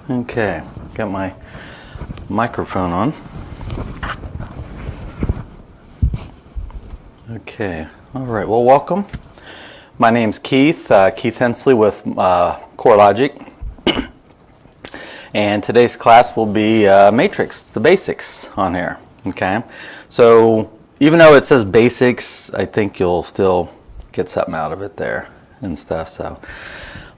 Okay, got my microphone on. Okay, all right, well, welcome. My name's Keith Hensley with CoreLogic. And today's class will be Matrix, the basics on here, okay? So even though it says basics, I think you'll still get something out of it there and stuff, so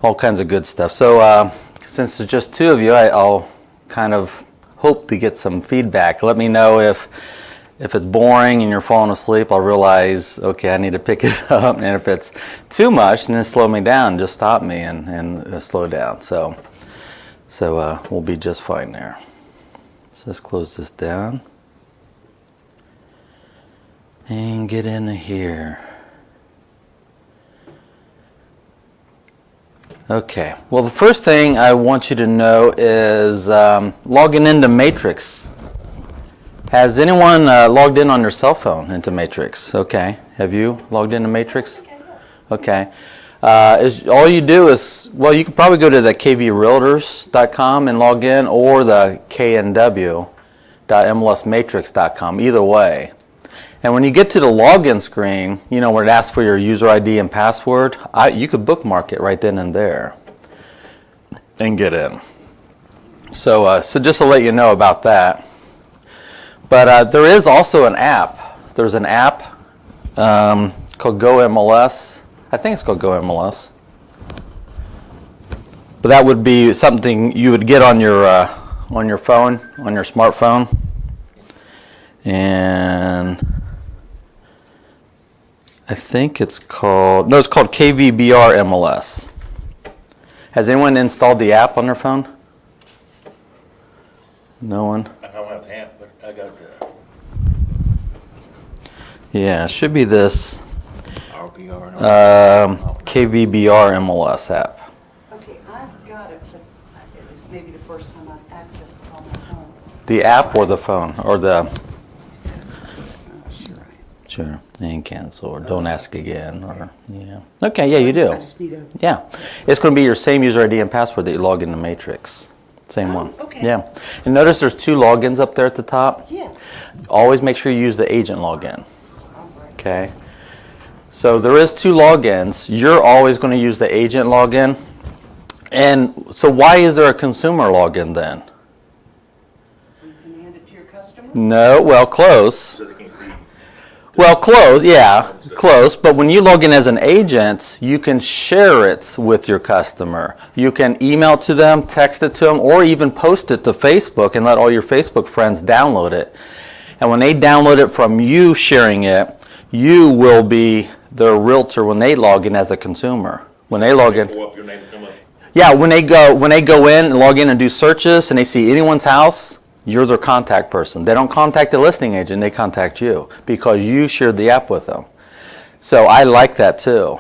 all kinds of good stuff. So since it's just two of you, I'll kind of hope to get some feedback. Let me know if it's boring and you're falling asleep. I'll realize, okay, I need to pick it up. And if it's too much, then slow me down. Just stop me and slow down. So we'll be just fine there. So let's close this down and get into here. Okay, well, the first thing I want you to know is logging into Matrix. Has anyone logged in on their cell phone into Matrix? Okay, have you logged into Matrix? Okay, all you do is, well, you could probably go to the kvrealtors.com and log in, or the knw.mlsmatrix.com, either way. And when you get to the login screen, you know, where it asks for your user ID and password, you could bookmark it right then and there and get in. So just to let you know about that. But there is also an app. There's an app called Go MLS. I think it's called Go MLS. But that would be something you would get on your phone, on your smartphone. And I think it's called KVBR MLS. Has anyone installed the app on their phone? No one? I don't have the app, but I got the Yeah, it should be this RBR. KVBR MLS app. Okay, I've got it, but it's maybe the first time I've accessed it on my phone. The app or the phone? Or the... You said it's sure. Sure. And cancel, or don't ask again, or, yeah. Okay, yeah, you do. I just need a... Yeah. It's going to be your same user ID and password that you log into Matrix. Same one. Okay. Yeah. And notice there's two logins up there at the top. Yeah. Always make sure you use the agent login. All right. Okay. So there is two logins. You're always going to use the agent login. And so why is there a consumer login then? So you can hand it to your customer? No, well, close. So they can see. Well, close, yeah, close. But when you log in as an agent, you can share it with your customer. You can email to them, text it to them, or even post it to Facebook and let all your Facebook friends download it. And when they download it from you sharing it, you will be their realtor when they log in as a consumer. When they log in. Pull up your name and come up. Yeah, when they go in and log in and do searches and they see anyone's house, you're their contact person. They don't contact the listing agent, they contact you because you shared the app with them. So I like that too.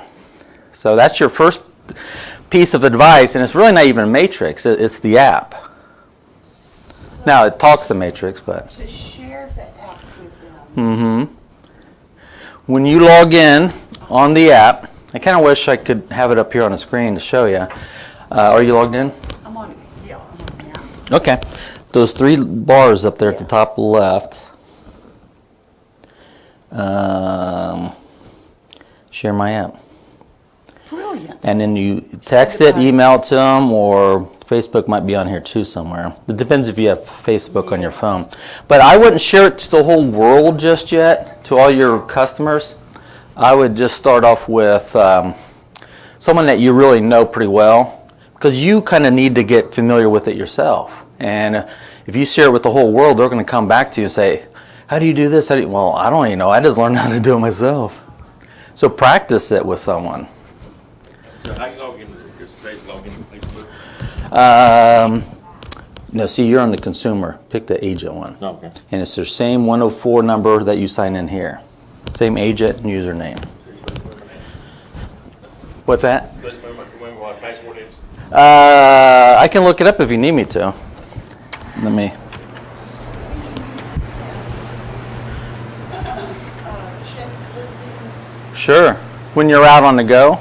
So that's your first piece of advice, and it's really not even Matrix, it's the app. Now it talks to Matrix, but... To share the app with them. When you log in on the app, I kind of wish I could have it up here on the screen to show you. Are you logged in? I'm on the app. Okay. Those three bars up there at the top left. Share my app. Brilliant. And then you text it, email it to them, or Facebook might be on here too somewhere. It depends if you have Facebook on your phone. But I wouldn't share it to the whole world just yet, to all your customers. I would just start off with someone that you really know pretty well, because you kind of need to get familiar with it yourself. And if you share it with the whole world, they're going to come back to you and say, how do you do this? Well, I don't even know. I just learned how to do it myself. So practice it with someone. So how you log in? Just say log in to Facebook. No, see, you're on the consumer. Pick the agent one. Okay. And it's their same 104 number that you sign in here. Same agent and username. What's that? So let's remember what the password is. I can look it up if you need me to. Let me. Check listings. Sure. When you're out on the go,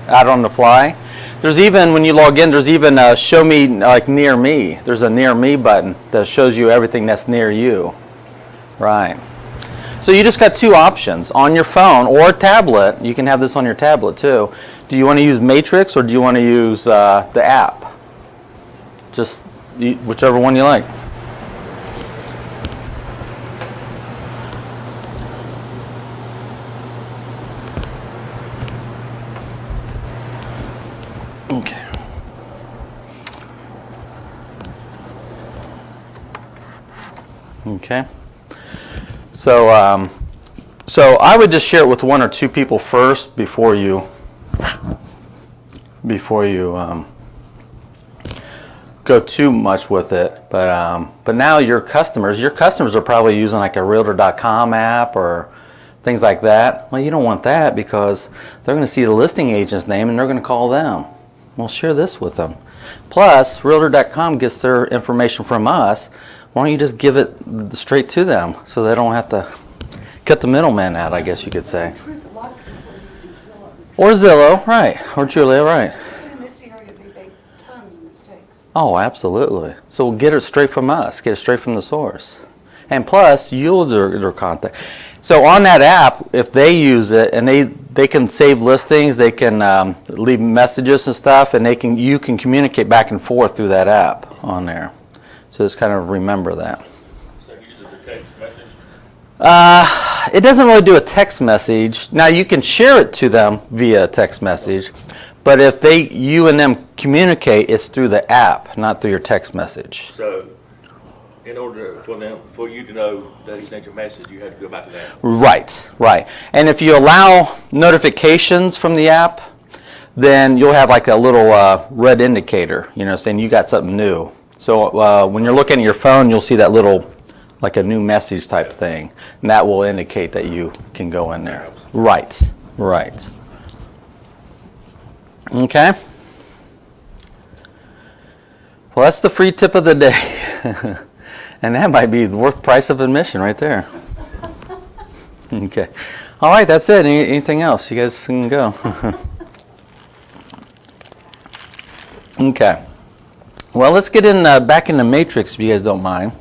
out on the fly, There's even, when you log in, there's even a show me, like near me. There's a near me button that shows you everything that's near you. Right. So you just got two options. On your phone or a tablet, you can have this on your tablet too. Do you want to use Matrix or do you want to use the app? Just whichever one you like. Okay. Okay. So, so I would just share it with one or two people first before you go too much with it. But now your customers are probably using like a Realtor.com app or things like that. Well, you don't want that because they're going to see the listing agent's name and they're going to call them. Well, share this with them. Plus, Realtor.com gets their information from us. Why don't you just give it straight to them so they don't have to cut the middleman out, I guess you could say. A lot of people are using Zillow. Or Zillow, right. Or Julia, right. But in this area, they make tons of mistakes. Oh, absolutely. So get it straight from us. Get it straight from the source. And plus, you'll do their contact. So on that app, if they use it and they can save listings, they can leave messages and stuff, and you can communicate back and forth through that app on there. So just kind of remember that. So use it to text message? It doesn't really do a text message. Now you can share it to them via text message, but if you and them communicate, it's through the app, not through your text message. So in order for you to know that he sent your message, you had to go back to that. Right. And if you allow notifications from the app, then you'll have like a little red indicator, saying you got something new. So when you're looking at your phone, you'll see that little, like a new message type thing, and that will indicate that you can go in there. Right. Okay. Well, that's the free tip of the day. And that might be the worth price of admission right there. Okay. All right, that's it. Anything else? You guys can go. Okay. Well, let's get back into Matrix if you guys don't mind.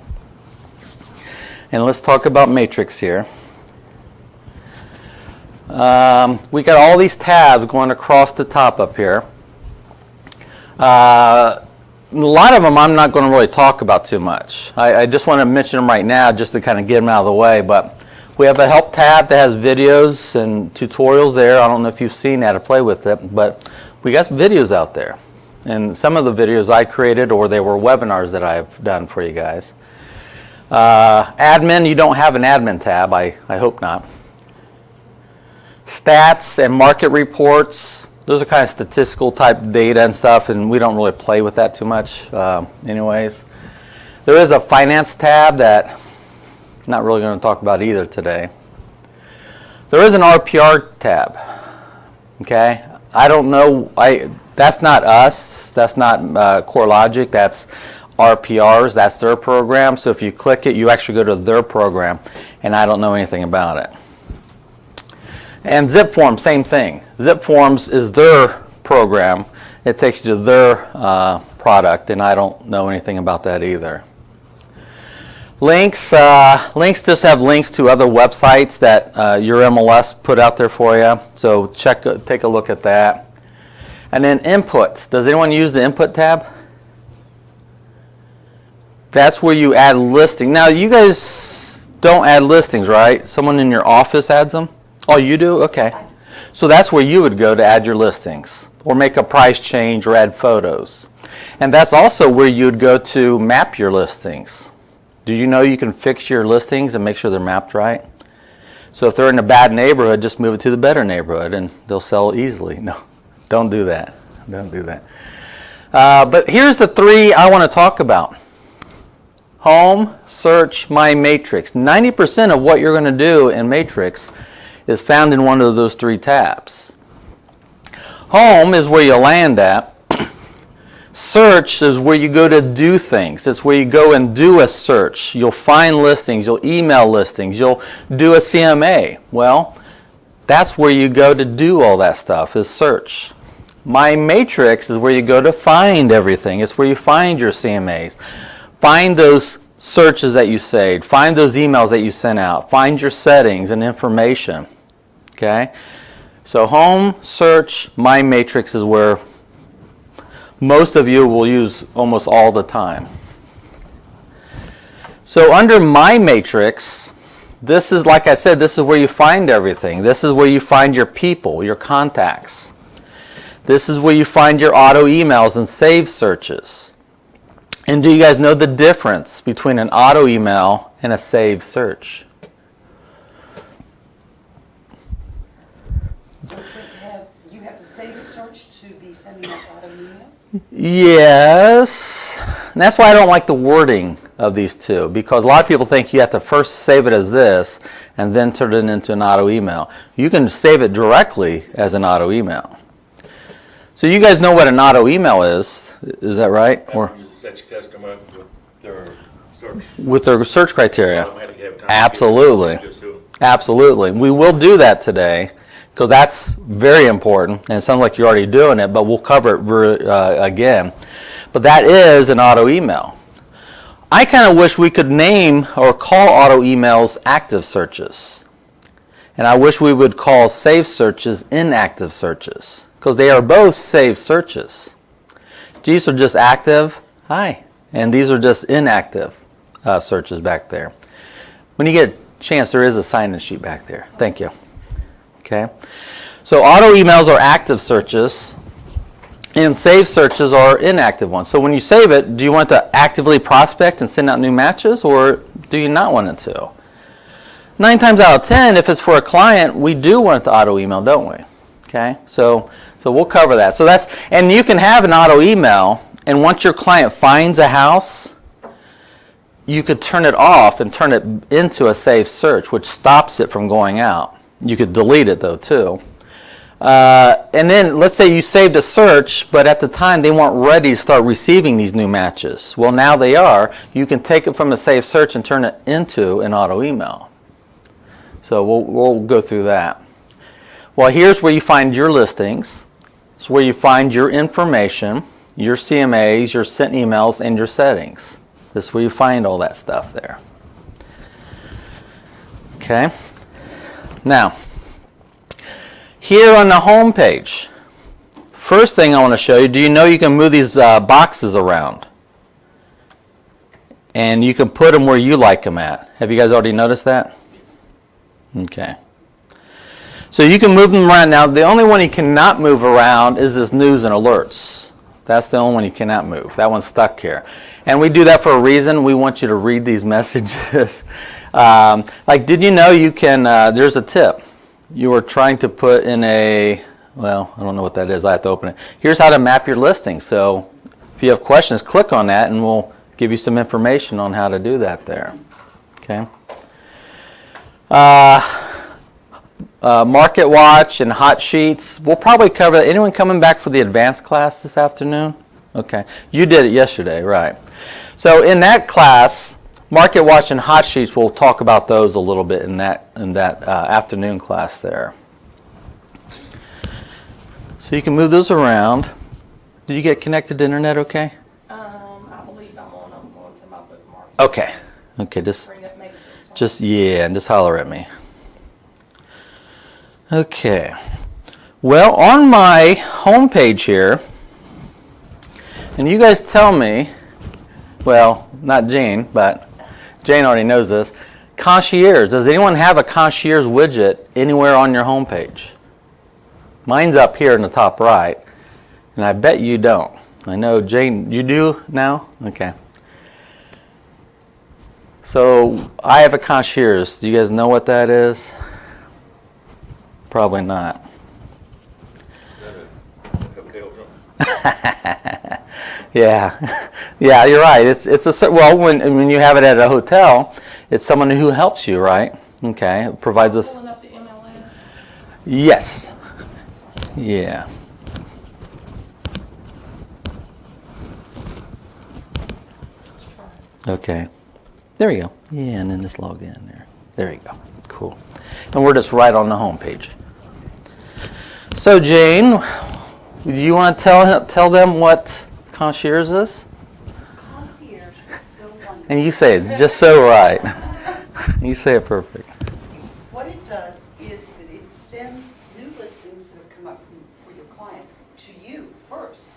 And let's talk about Matrix here. We got all these tabs going across the top up here. A lot of them I'm not going to really talk about too much. I just want to mention them right now just to kind of get them out of the way. But we have a help tab that has videos and tutorials there. I don't know if you've seen how to play with it, but we got videos out there. And some of the videos I created, or they were webinars that I've done for you guys. Admin, you don't have an admin tab. I hope not. Stats and market reports. Those are kind of statistical type data and stuff, and we don't really play with that too much anyways. There is a finance tab that I'm not really going to talk about either today. There is an RPR tab. Okay? I don't know. That's not us. That's not CoreLogic. That's RPRs. That's their program. So if you click it, you actually go to their program, and I don't know anything about it. And ZipForms, same thing. ZipForms is their program. It takes you to their product, and I don't know anything about that either. Links. Links just have links to other websites that your MLS put out there for you. So take a look at that. And then input. Does anyone use the input tab? That's where you add listing. Now you guys don't add listings, right? Someone in your office adds them? Oh, you do? Okay. So that's where you would go to add your listings or make a price change or add photos. And that's also where you'd go to map your listings. Do you know you can fix your listings and make sure they're mapped right? So if they're in a bad neighborhood, just move it to the better neighborhood and they'll sell easily. No, don't do that. Don't do that. But here's the three I want to talk about. Home, search, my matrix. 90% of what you're going to do in Matrix is found in one of those three tabs. Home is where you land at. Search is where you go to do things. It's where you go and do a search. You'll find listings. You'll email listings. You'll do a CMA. Well, that's where you go to do all that stuff is search. My Matrix is where you go to find everything. It's where you find your CMAs. Find those searches that you saved. Find those emails that you sent out. Find your settings and information. Okay? So home, search, My Matrix is where most of you will use almost all the time. So under My Matrix, this is, like I said, this is where you find everything. This is where you find your people, your contacts. This is where you find your auto emails and save searches. And do you guys know the difference between an auto email and a save search? You have to save a search to be sending out auto emails? Yes. And that's why I don't like the wording of these two, because a lot of people think you have to first save it as this and then turn it into an auto email. You can save it directly as an auto email. So you guys know what an auto email is that right? Or Set your customer up with their search. with their search criteria. Automatically every time. Absolutely. Just do it. Absolutely. We will do that today because that's very important, and it sounds like you're already doing it, but we'll cover it again. But that is an auto email. I kind of wish we could name or call auto emails active searches. And I wish we would call save searches inactive searches, because they are both save searches. These are just active, hi, and these are just inactive searches back there. When you get a chance, there is a sign-in sheet back there. Thank you. Okay, so auto emails are active searches, and save searches are inactive ones. So when you save it, do you want to actively prospect and send out new matches, or do you not want it to? 9 times out of 10, if it's for a client, we do want it to auto email, don't we? Okay, so we'll cover that. So that's, and you can have an auto email, and once your client finds a house, you could turn it off and turn it into a save search, which stops it from going out. You could delete it though too. And then let's say you saved a search, but at the time they weren't ready to start receiving these new matches. Well, now they are. You can take it from a save search and turn it into an auto email. So we'll go through that. Well, here's where you find your listings. It's where you find your information, your CMAs, your sent emails, and your settings. This is where you find all that stuff there. Okay. Now, here on the home page, first thing I want to show you, do you know you can move these boxes around? And you can put them where you like them at. Have you guys already noticed that? Okay. So you can move them around. Now, the only one you cannot move around is this news and alerts. That's the only one you cannot move. That one's stuck here. And we do that for a reason. We want you to read these messages. Like, did you know you can, there's a tip. You were trying to put in a, well, I don't know what that is. I have to open it. Here's how to map your listing. So if you have questions, click on that and we'll give you some information on how to do that there. Okay. Market Watch and Hot Sheets. We'll probably cover that. Anyone coming back for the advanced class this afternoon? Okay. You did it yesterday, right. So in that class, Market Watch and Hot Sheets, we'll talk about those a little bit in that afternoon class there. So you can move those around. Did you get connected to internet okay? I believe I'm on to my bookmarks. Okay. Okay, just holler at me. Okay. Well, on my home page here, and you guys tell me, well, not Jane, but Jane already knows this. Concierge. Does anyone have a concierge widget anywhere on your home page? Mine's up here in the top right, and I bet you don't. I know, Jane, you do now? Okay. So I have a concierge. Do you guys know what that is? Probably not. Yeah, yeah, you're right. It's a, well, when you have it at a hotel, it's someone who helps you, right? Okay, it provides us. Pulling up the MLS. Yes. Yeah. Okay. There you go. Yeah, and then just log in there. There you go. Cool. And we're just right on the home page. So Jane, Do you want to tell them what concierge is? Concierge is so wonderful. And you say it just so right. You say it perfect. What it does is that it sends new listings that have come up for your client to you first.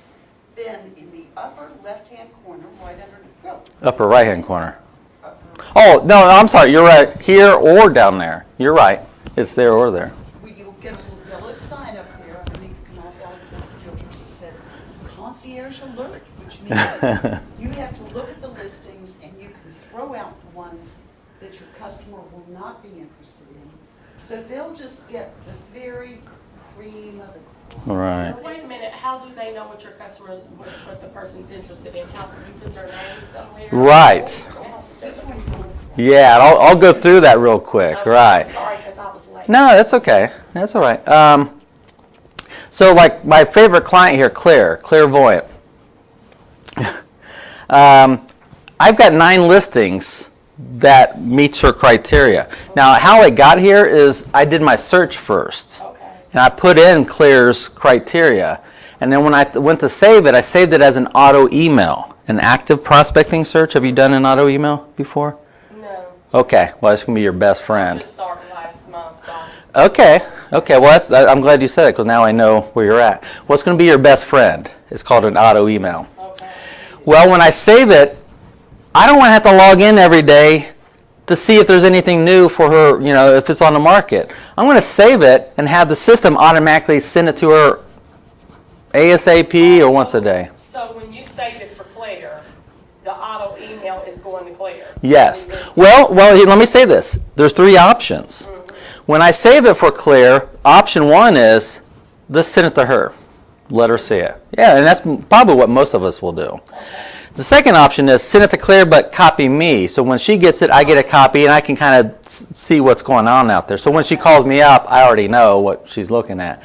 Then in the upper left-hand corner, right under, Upper right-hand corner. upper, Oh, no, I'm sorry. You're right. Here or down there. You're right. It's there or there. where you'll get a little yellow sign up there underneath the Canal Valley Realtors that says concierge alert, which means you have to look at the listings and you can throw out the ones that your customer will not be interested in. So they'll just get the very cream of the crop. Right. But wait a minute, how do they know what your customer, what the person's interested in? How can you put their name somewhere? Right. This one you want. Yeah, I'll go through that real quick. Okay, Right. Sorry, because I was late. No, that's okay. That's all right. So, like my favorite client here, Clairvoyant. I've got 9 listings that meets her criteria. Now, how it got here is I did my search first, Okay. and I put in Claire's criteria, and then when I went to save it, I saved it as an auto email, an active prospecting search. Have you done an auto email before? No, Okay, well, it's gonna be your best friend. just started last month, so I'm just. Okay. Well, I'm glad you said it because now I know where you're at. What's going to be your best friend? It's called an auto email. Okay. Well, when I save it, I don't want to have to log in every day to see if there's anything new for her. If it's on the market. I'm going to save it and have the system automatically send it to her ASAP or once a day. So when you save it for Claire, the auto email is going to Claire? Yes. And this- Well, let me say this. There's 3 options. When I save it for Claire, option 1 is just send it to her. Let her see it. Yeah, and that's probably what most of us will do. The second option is send it to Claire, but copy me. So when she gets it, I get a copy, and I can kind of see what's going on out there. So when she calls me up, I already know what she's looking at.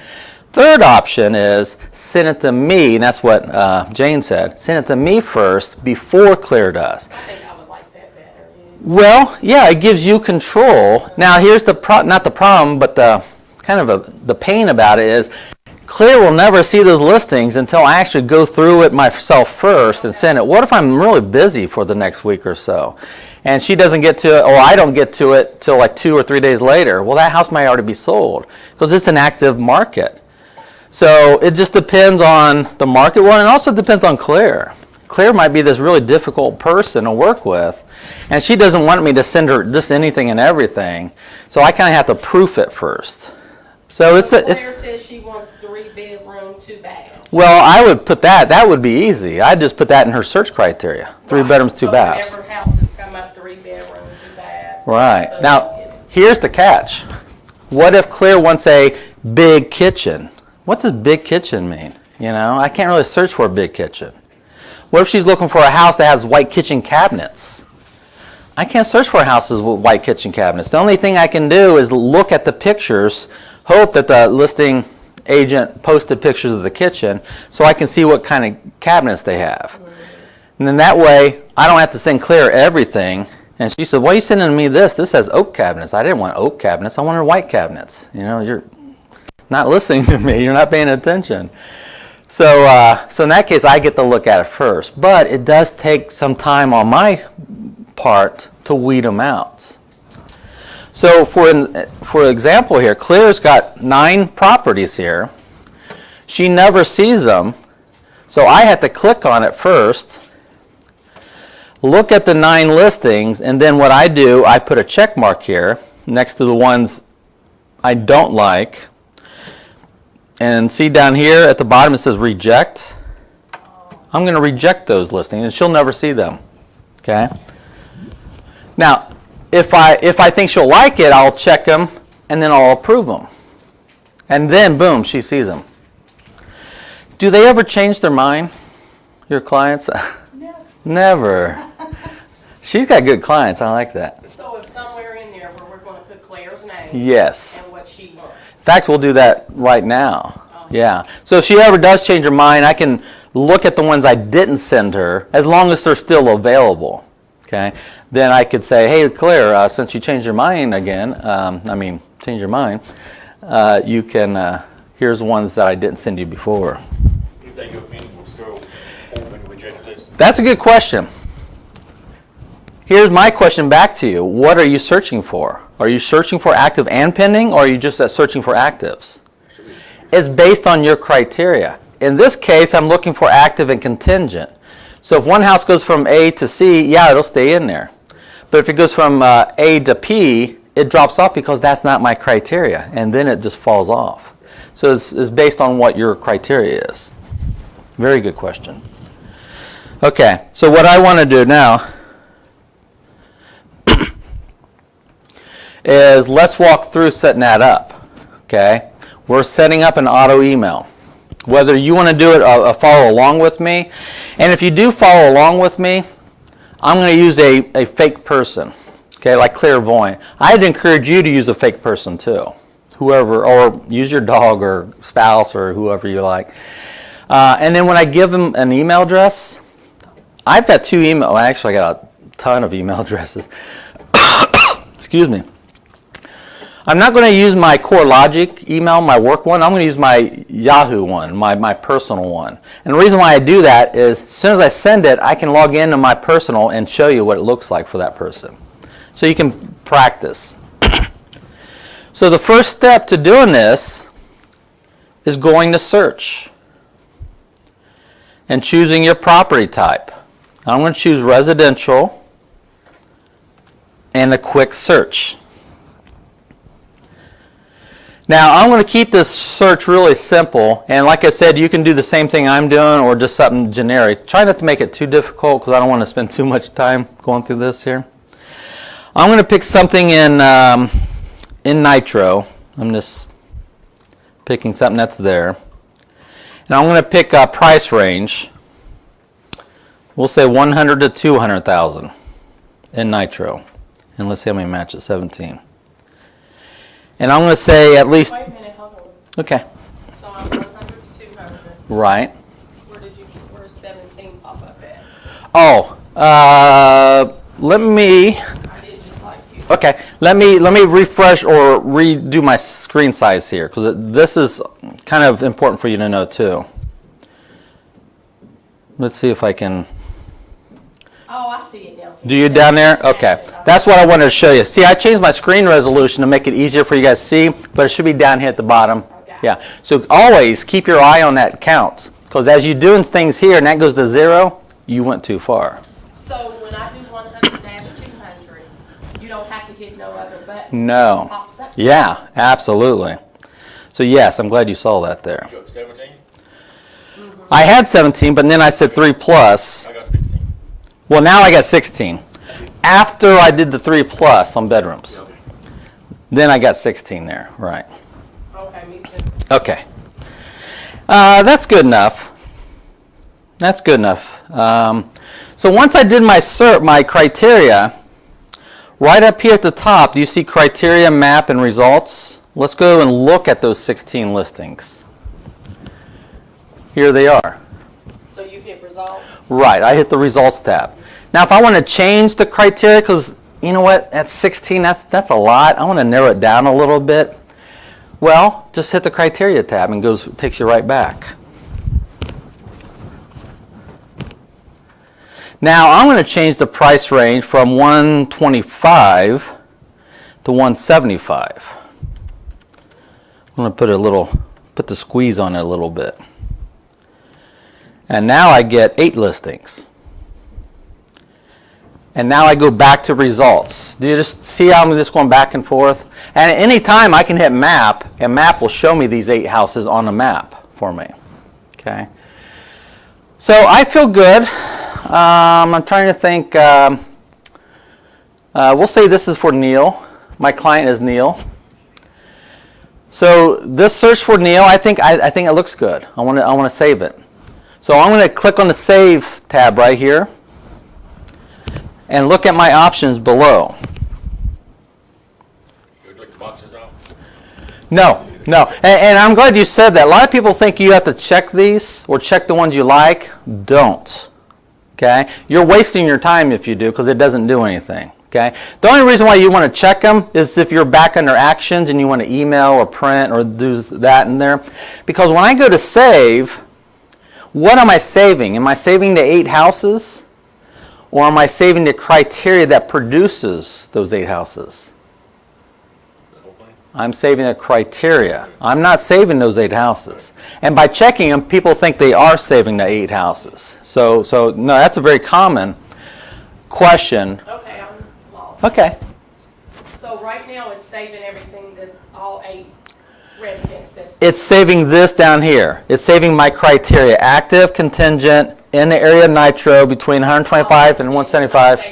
Third option is send it to me, and that's what Jane said. Send it to me first before Claire does. I think I would like that better. Yeah. Well, yeah, it gives you control. Now, here's not the problem, but the kind of the pain about it is Claire will never see those listings until I actually go through it myself first and send it. What if I'm really busy for the next week or so? And she doesn't get to it, or I don't get to it till like 2 or 3 days later. Well, that house might already be sold because it's an active market. So it just depends on the market one, and also depends on Claire. Claire might be this really difficult person to work with, and she doesn't want me to send her just anything and everything. So I kind of have to proof it first. So Claire says she wants 3-bedroom, 2 baths. well, I would put that. That would be easy. I'd just put that in her search criteria. 3 bedrooms, 2 baths. So whenever houses come up, 3 bedrooms, 2 baths. Right. so Now, you get it. here's the catch. What if Claire wants a big kitchen? What does big kitchen mean? I can't really search for a big kitchen. What if she's looking for a house that has white kitchen cabinets? I can't search for houses with white kitchen cabinets. The only thing I can do is look at the pictures, hope that the listing agent posted pictures of the kitchen so I can see what kind of cabinets they have. And then that way, I don't have to send Claire everything. And she said, why are you sending me this? This has oak cabinets. I didn't want oak cabinets. I wanted white cabinets. You're not listening to me. You're not paying attention. So in that case, I get to look at it first. But it does take some time on my part to weed them out. So for example here, Claire's got 9 properties here. She never sees them. So I have to click on it first, look at the 9 listings, and then what I do, I put a check mark here next to the ones I don't like. And see down here at the bottom it says reject. I'm going to reject those listings and she'll never see them. Okay? Now, if I think she'll like it, I'll check them and then I'll approve them. And then boom, she sees them. Do they ever change their mind? Your clients? No. Never. She's got good clients. I like that. So it's somewhere in there where we're going to put Claire's name. Yes. And what she wants. In fact, we'll do that right now. Yeah. So if she ever does change her mind, I can look at the ones I didn't send her, as long as they're still available. Okay. Then I could say, hey, Claire, since you changed your mind again, change your mind, you can, here's ones that I didn't send you before. That's a good question. Here's my question back to you. What are you searching for? Are you searching for active and pending, or are you just searching for actives? It's based on your criteria. In this case, I'm looking for active and contingent. So if one house goes from A to C, yeah, it'll stay in there. But if it goes from A to P, it drops off because that's not my criteria, and then it just falls off. So it's based on what your criteria is. Very good question. Okay, so what I want to do now is let's walk through setting that up. Okay, we're setting up an auto email. Whether you want to do it, follow along with me, and if you do follow along with me, I'm going to use a fake person. Okay, like clairvoyant. I'd encourage you to use a fake person too, whoever, or use your dog or spouse or whoever you like. And then when I give them an email address, I've got two email. Actually, I got a ton of email addresses. Excuse me. I'm not going to use my CoreLogic email, my work one. I'm going to use my Yahoo one, my personal one. And the reason why I do that is as soon as I send it, I can log into my personal and show you what it looks like for that person. So you can practice. So the first step to doing this is going to search and choosing your property type. I'm going to choose residential and a quick search. Now, I'm going to keep this search really simple, and like I said, you can do the same thing I'm doing or just something generic. Try not to make it too difficult because I don't want to spend too much time going through this here. I'm going to pick something in Nitro. I'm just picking something that's there. And I'm going to pick a price range. We'll say 100 to 200,000 in Nitro. And let's see how many matches, 17. And I'm going to say at least... Wait a minute, hold on. Okay. So I'm 100 to 200. Right. Where's 17 pop up at? Oh, let me... I did just like you. Okay, let me refresh or redo my screen size here because this is kind of important for you to know too. Let's see if I can... Oh, I see it now. Do you down there? Okay. That's what I wanted to show you. See, I changed my screen resolution to make it easier for you guys to see, but it should be down here at the bottom. Okay. Yeah. So always keep your eye on that count, because as you're doing things here and that goes to 0, you went too far. So when I do 100-200, you don't have to hit no other button. No. It just pops up. Yeah, absolutely. So yes, I'm glad you saw that there. You got 17? I had 17, but then I said 3 plus. I got 16. Well, now I got 16. After I did the 3 plus on bedrooms. Okay. Then I got 16 there, right. Okay, me too. Okay. That's good enough. That's good enough. So once I did my criteria, right up here at the top, do you see criteria, map, and results? Let's go and look at those 16 listings. Here they are. So you hit results. Right, I hit the results tab. Now if I want to change the criteria, because you know what, at 16, that's a lot. I want to narrow it down a little bit. Well, just hit the criteria tab and takes you right back. Now I'm going to change the price range from 125 to 175. I'm going to put the squeeze on it a little bit. And now I get 8 listings. And now I go back to results. Do you just see how I'm just going back and forth? And at any time I can hit map, and map will show me these 8 houses on the map for me. Okay. So I feel good. I'm trying to think. We'll say this is for Neil. My client is Neil. So this search for Neil, I think it looks good. I want to save it. So I'm going to click on the Save tab right here and look at my options below. You click the boxes off? No. And I'm glad you said that. A lot of people think you have to check these or check the ones you like. Don't. Okay? You're wasting your time if you do because it doesn't do anything. Okay? The only reason why you want to check them is if you're back under actions and you want to email or print or do that in there. Because when I go to save, what am I saving? Am I saving the 8 houses? Or am I saving the criteria that produces those 8 houses? The whole thing? I'm saving the criteria. I'm not saving those 8 houses. And by checking them, people think they are saving the 8 houses. So no, that's a very common question. Okay, I'm lost. Okay. So right now, it's saving everything that all 8 residents that's. It's saving this down here. It's saving my criteria. Active, contingent, in the area of nitro between 125 and 175.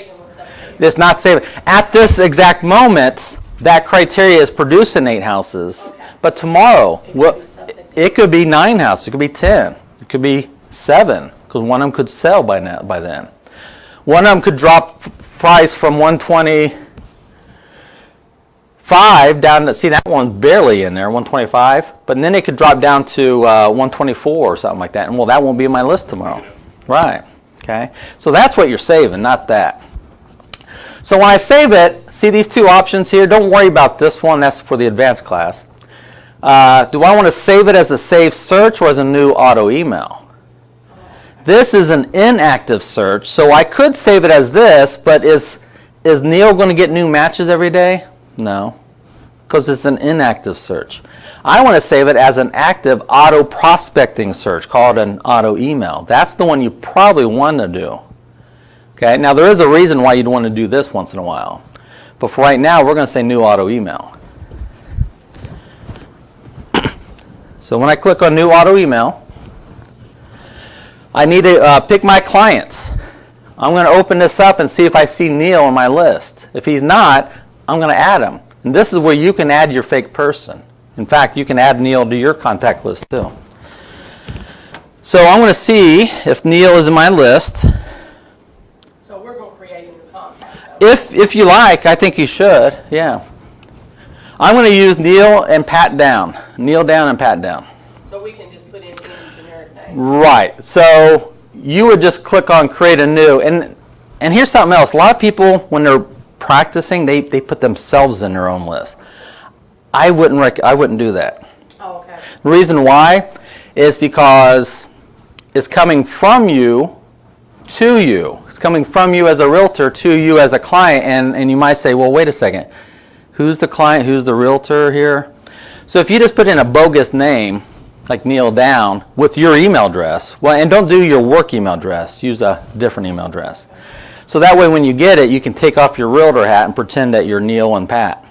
It's not saving. At this exact moment, that criteria is producing 8 houses. Okay. But tomorrow, It could be something it could be 9 houses. It could be 10. It could be 7, because one of them could sell by then. One of them could drop price from 125 down to, see, that one's barely in there, 125. But then it could drop down to 124 or something like that. And well, that won't be on my list tomorrow. Right. Okay. So that's what you're saving, not that. So when I save it, see these 2 options here? Don't worry about this one. That's for the advanced class. Do I want to save it as a saved search or as a new auto email? This is an inactive search, so I could save it as this, but is Neil going to get new matches every day? No, because it's an inactive search. I want to save it as an active auto prospecting search called an auto email. That's the one you probably want to do. Okay, now there is a reason why you'd want to do this once in a while. But for right now, we're going to say new auto email. So when I click on new auto email, I need to pick my clients. I'm going to open this up and see if I see Neil on my list. If he's not, I'm going to add him. And this is where you can add your fake person. In fact, you can add Neil to your contact list too. So I'm going to see if Neil is in my list. So we're going to create a new contact. though. If you like, I think you should. Yeah. I'm going to use Neil and Pat down. Neil down and Pat down. So we can just put in any generic name. Right. So you would just click on create a new. And here's something else. A lot of people, when they're practicing, they put themselves in their own list. I wouldn't do that. Oh, okay. The reason why is because it's coming from you to you. It's coming from you as a realtor to you as a client, and you might say, well, wait a second. Who's the client? Who's the realtor here? So if you just put in a bogus name, like Neil Down, with your email address, well, and don't do your work email address. Use a different email address. So that way when you get it, you can take off your realtor hat and pretend that you're Neil and Pat,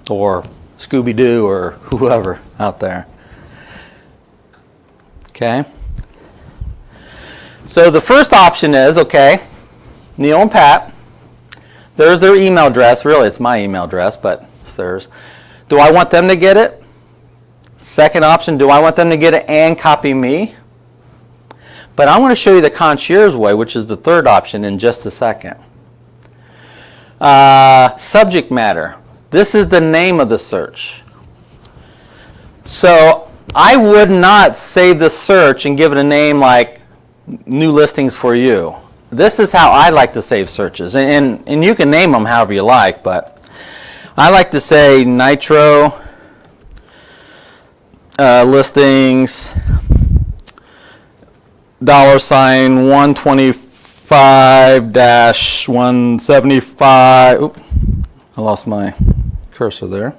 or Scooby-Doo, or whoever out there. Okay? So the first option is, okay, Neil and Pat, there's their email address. Really, it's my email address, but it's theirs. Do I want them to get it? Second option, do I want them to get it and copy me? But I'm going to show you the concierge way, which is the third option, in just a second. Subject matter. This is the name of the search. So I would not save the search and give it a name like new listings for you. This is how I like to save searches. And you can name them however you like, but I like to say Nitro listings $125-175. Oop, I lost my cursor there.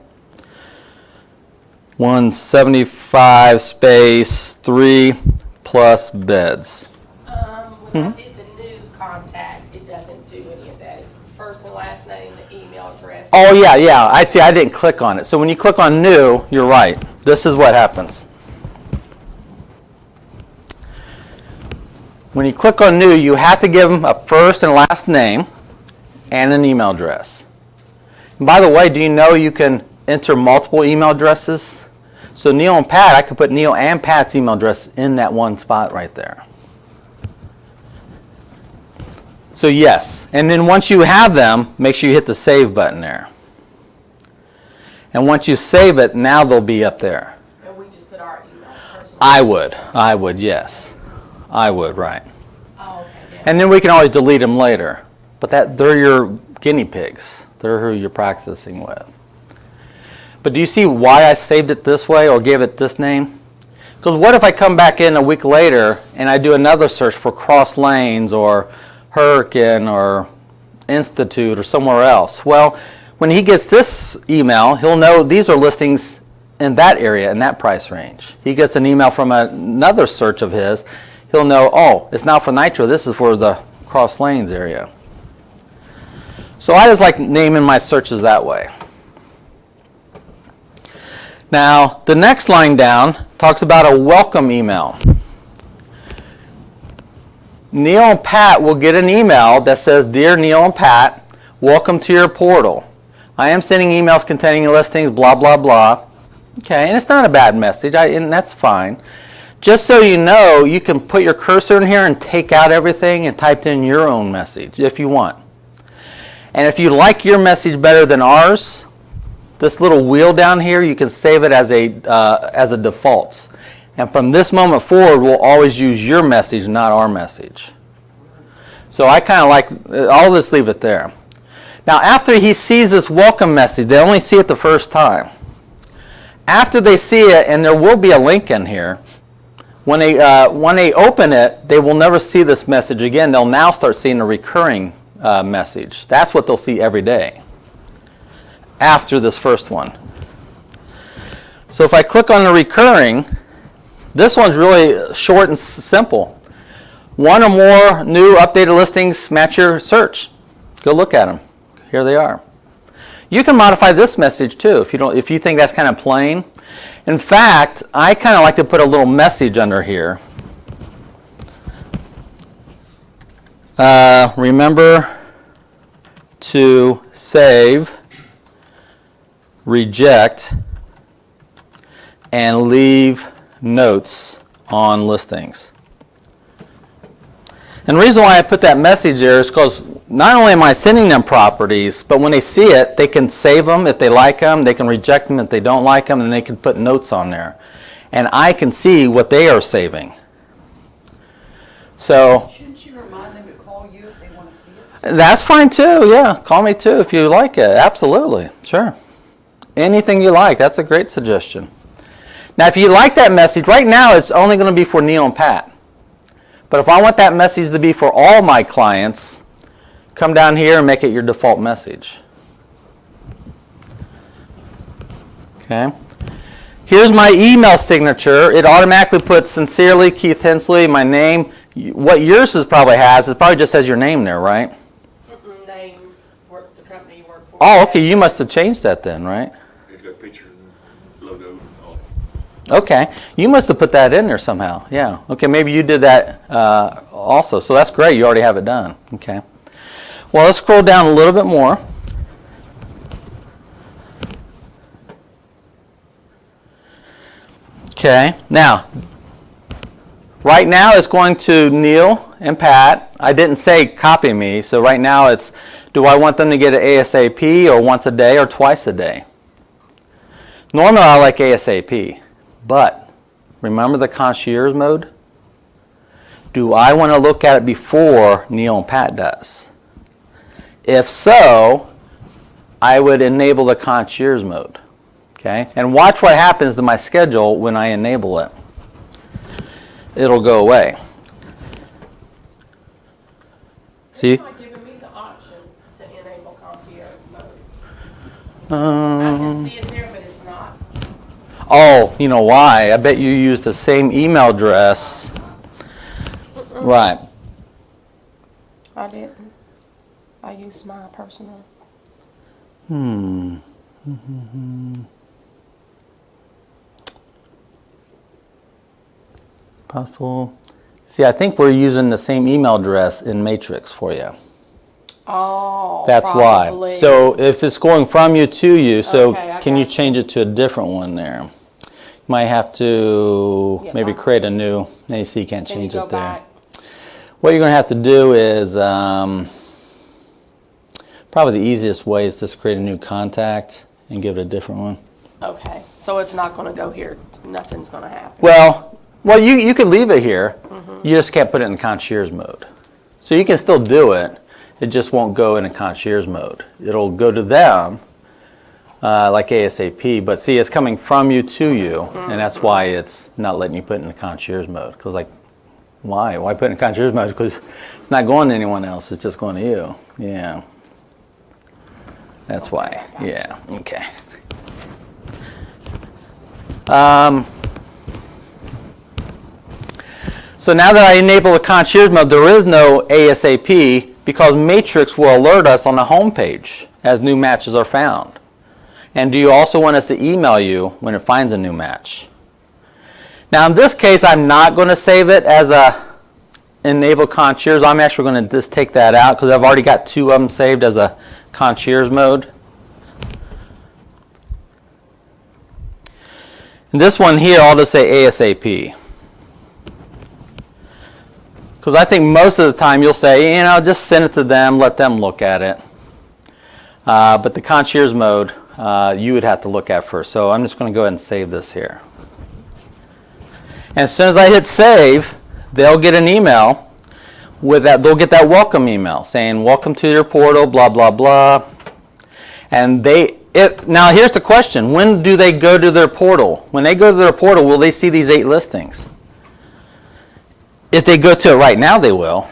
175 space 3 plus beds. When I did the new contact, it doesn't do any of that. It's the first and last name, the email address. Oh yeah. I see. I didn't click on it. So when you click on new, you're right. This is what happens. When you click on new, you have to give them a first and last name and an email address. And by the way, do you know you can enter multiple email addresses? So Neil and Pat, I could put Neil and Pat's email address in that one spot right there. So yes, and then once you have them, make sure you hit the save button there. And once you save it, now they'll be up there. And we just put our email personally. I would, yes. I would, right. Oh, okay, yeah. And then we can always delete them later. But they're your guinea pigs. They're who you're practicing with. But do you see why I saved it this way or gave it this name? Because what if I come back in a week later and I do another search for Cross Lanes or Hurricane or Institute or somewhere else? Well, when he gets this email, he'll know these are listings in that area, in that price range. He gets an email from another search of his, he'll know, oh, it's not for Nitro, this is for the Cross Lanes area. So I just like naming my searches that way. Now, the next line down talks about a welcome email. Neil and Pat will get an email that says, Dear Neil and Pat, welcome to your portal. I am sending emails containing listings, blah, blah, blah. Okay, and it's not a bad message, and that's fine. Just so you know, you can put your cursor in here and take out everything and type in your own message if you want. And if you like your message better than ours, this little wheel down here, you can save it as a defaults. And from this moment forward, we'll always use your message, not our message. So I kind of like, I'll just leave it there. Now after he sees this welcome message, they only see it the first time. After they see it, and there will be a link in here, when they open it, they will never see this message again. They'll now start seeing a recurring message. That's what they'll see every day after this first one. So if I click on the recurring, this one's really short and simple. One or more new updated listings match your search. Go look at them. Here they are. You can modify this message too if you think that's kind of plain. In fact, I kind of like to put a little message under here. Remember to save, reject, and leave notes on listings. And the reason why I put that message there is because not only am I sending them properties, but when they see it, they can save them if they like them, they can reject them if they don't like them, and they can put notes on there. And I can see what they are saving. So Shouldn't you remind them to call you if they want to see it? that's fine too, yeah. Call me too if you like it. Absolutely, sure. Anything you like, that's a great suggestion. Now if you like that message, right now it's only going to be for Neil and Pat. But if I want that message to be for all my clients, come down here and make it your default message. Okay. Here's my email signature. It automatically puts sincerely Keith Hensley, my name. What yours probably has, it probably just has your name there, right? Name, work, the company you work for. Oh, okay. You must have changed that then, right? It's got a picture and logo and all. Okay. You must have put that in there somehow. Yeah. Okay. Maybe you did that also. So that's great. You already have it done. Okay. Well, let's scroll down a little bit more. Okay. Now, right now it's going to Neil and Pat. I didn't say copy me. So right now it's, do I want them to get it ASAP or once a day or twice a day? Normally I like ASAP. But remember the concierge mode? Do I want to look at it before Neil and Pat does? If so, I would enable the concierge mode. Okay? And watch what happens to my schedule when I enable it. It'll go away. See? It's not giving me the option to enable concierge mode. I can see it there, but it's not. Oh, you know why? I bet you use the same email address. Right. I didn't. I used my personal. Possible. See, I think we're using the same email address in Matrix for you. Oh, That's probably. why. So if it's going from you to you, so Okay, I can you got change it to a different one there? You might have to Yeah, maybe fine. create a new. No, you see, you can't Can you change go it there. back? What you're going to have to do is probably the easiest way is just create a new contact and give it a different one. Okay, so it's not going to go here. Nothing's going to happen. Well, you can leave it here. You just can't put it in concierge mode. So you can still do it. It just won't go in a concierge mode. It'll go to them, like ASAP. But see, it's coming from you to you, and that's why it's not letting you put it in the concierge mode. Because like, why? Why put it in concierge mode? Because it's not going to anyone else. It's just going to you. Yeah. That's why. Yeah. Okay. So now that I enable the concierge mode, there is no ASAP because Matrix will alert us on the home page as new matches are found. And do you also want us to email you when it finds a new match? Now in this case, I'm not going to save it as a enable concierge. I'm actually going to just take that out because I've already got 2 of them saved as a concierge mode. And this one here, I'll just say ASAP. Because I think most of the time you'll say, you know, just send it to them, let them look at it. But the concierge mode, you would have to look at first. So I'm just going to go ahead and save this here. And as soon as I hit save, they'll get an email with that. They'll get that welcome email saying, welcome to your portal, blah, blah, blah. And now here's the question. When do they go to their portal? When they go to their portal, will they see these 8 listings? If they go to it right now, they will.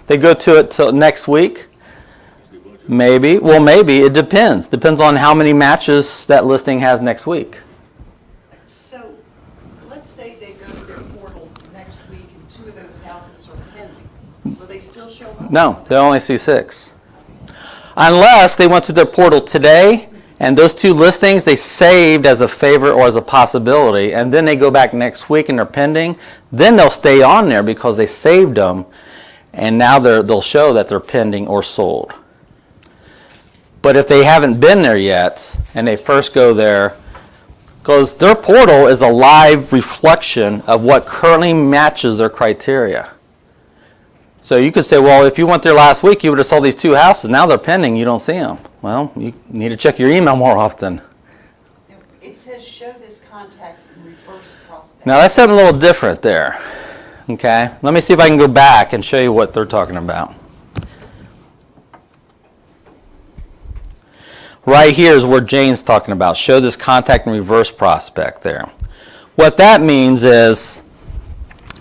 If they go to it till next week, maybe. Well, maybe. It depends. Depends on how many matches that listing has next week. So, let's say they go to their portal next week and 2 of those houses are pending. Will they still show up? No, they'll only see 6. Unless they went to their portal today and those 2 listings they saved as a favorite or as a possibility, and then they go back next week and they're pending, then they'll stay on there because they saved them, and now they'll show that they're pending or sold. But if they haven't been there yet and they first go there, because their portal is a live reflection of what currently matches their criteria. So you could say, well, if you went there last week, you would have saw these 2 houses. Now they're pending. You don't see them. Well, you need to check your email more often. It says show this contact in reverse prospect. Now that's something a little different there. Okay, let me see if I can go back and show you what they're talking about. Right here is where Jane's talking about. Show this contact in reverse prospect there. What that means is,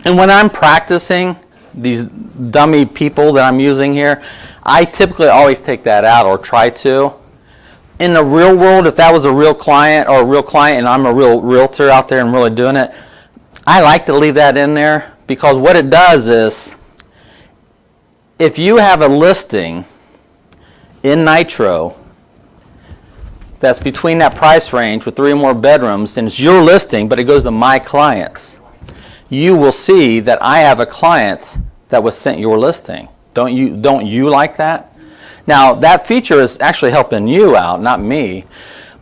and when I'm practicing these dummy people that I'm using here, I typically always take that out or try to. In the real world, if that was a real client and I'm a real realtor out there and really doing it, I like to leave that in there because what it does is if you have a listing in Nitro that's between that price range with 3 or more bedrooms and it's your listing but it goes to my clients, you will see that I have a client that was sent your listing. Don't you like that? Now that feature is actually helping you out, not me.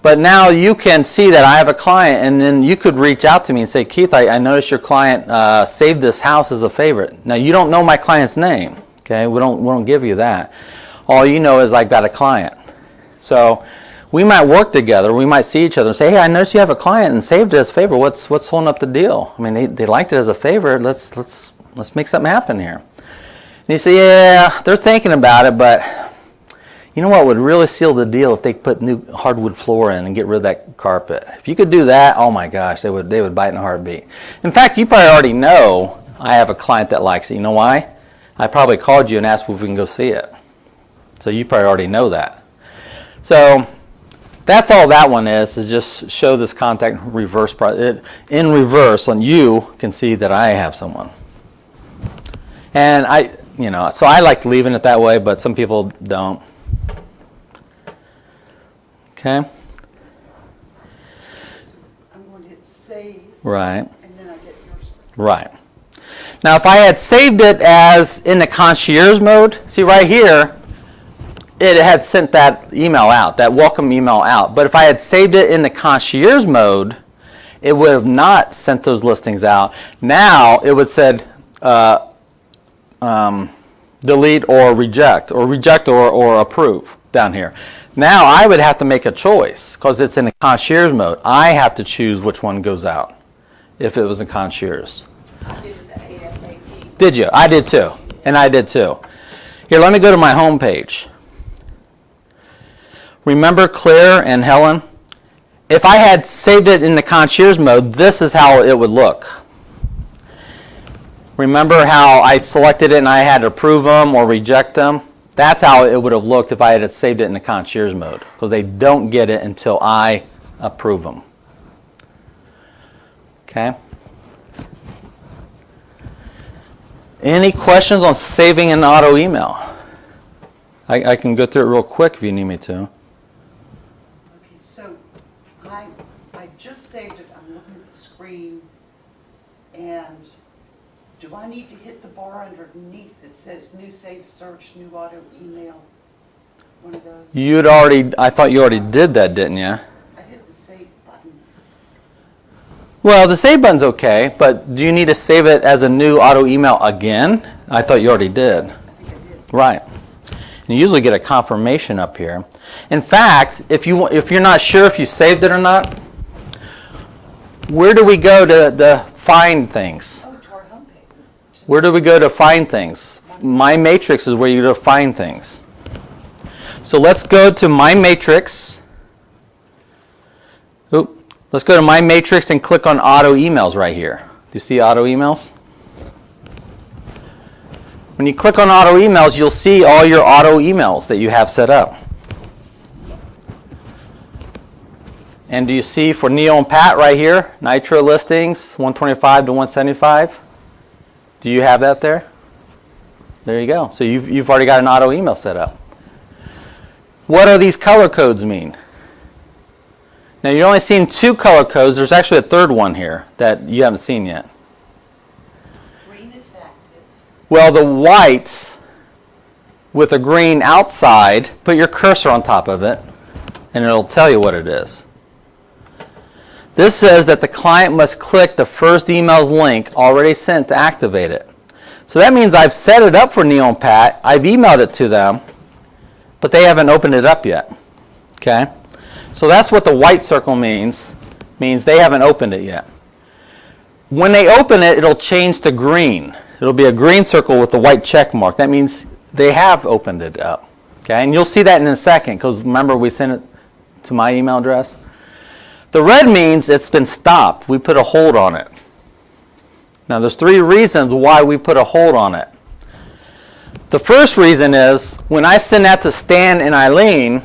But now you can see that I have a client, and then you could reach out to me and say, Keith, I noticed your client saved this house as a favorite. Now you don't know my client's name. Okay, we don't give you that. All you know is I've got a client. So we might work together. We might see each other and say, hey, I noticed you have a client and saved it as a favorite. What's holding up the deal? I mean, they liked it as a favorite. Let's make something happen here. And you say, yeah, they're thinking about it, but you know what would really seal the deal if they put new hardwood floor in and get rid of that carpet. If you could do that, oh my gosh, they would bite in a heartbeat. In fact, you probably already know I have a client that likes it. You know why? I probably called you and asked if we can go see it. So you probably already know that. So that's all that one is just show this contact reverse. In reverse, and you can see that I have someone. And so I like leaving it that way, but some people don't. Okay. So I'm going to hit save. Right. And then I get yours. Right. Now, if I had saved it as in the concierge mode, see right here, it had sent that email out, that welcome email out. But if I had saved it in the concierge mode, it would have not sent those listings out. Now it would said delete or reject or approve down here. Now I would have to make a choice because it's in the concierge mode. I have to choose which one goes out if it was in concierge. I did it the ASAP. Did you? I did too. And I did too. Here, let me go to my home page. Remember Claire and Helen if I had saved it in the concierge mode, this is how it would look. Remember how I selected it and I had to approve them or reject them? That's how it would have looked if I had saved it in the concierge mode, because they don't get it until I approve them. Okay? Any questions on saving an auto email? I can go through it real quick if you need me to. Okay, so I just saved it, I'm looking at the screen, and do I need to hit the bar underneath that says new save search, new auto email? One of those? I thought you already did that, didn't you? I hit the save button. Well, the save button's okay, but do you need to save it as a new auto email again? I thought you already did. I think I did. Right. You usually get a confirmation up here. In fact, if you're not sure if you saved it or not, where do we go to find things? Oh, to our homepage. Where do we go to find things? My Matrix is where you go to find things. So let's go to My Matrix. Let's go to My Matrix and click on Auto Emails right here. Do you see Auto Emails? When you click on Auto Emails, you'll see all your auto emails that you have set up. And do you see for Neil and Pat right here, Nitro listings, 125 to 175? Do you have that there? There you go. So you've already got an auto email set up. What do these color codes mean? Now you're only seeing 2 color codes. There's actually a third one here that you haven't seen yet. Green is active. Well, the white with a green outside, put your cursor on top of it, and it'll tell you what it is. This says that the client must click the first email's link already sent to activate it. So that means I've set it up for Neil and Pat, I've emailed it to them, but they haven't opened it up yet. Okay? So that's what the white circle means they haven't opened it yet. When they open it, it'll change to green. It'll be a green circle with the white check mark. That means they have opened it up. Okay? And you'll see that in a second, because remember we sent it to my email address. The red means it's been stopped. We put a hold on it. Now there's 3 reasons why we put a hold on it. The first reason is when I send that to Stan and Eileen,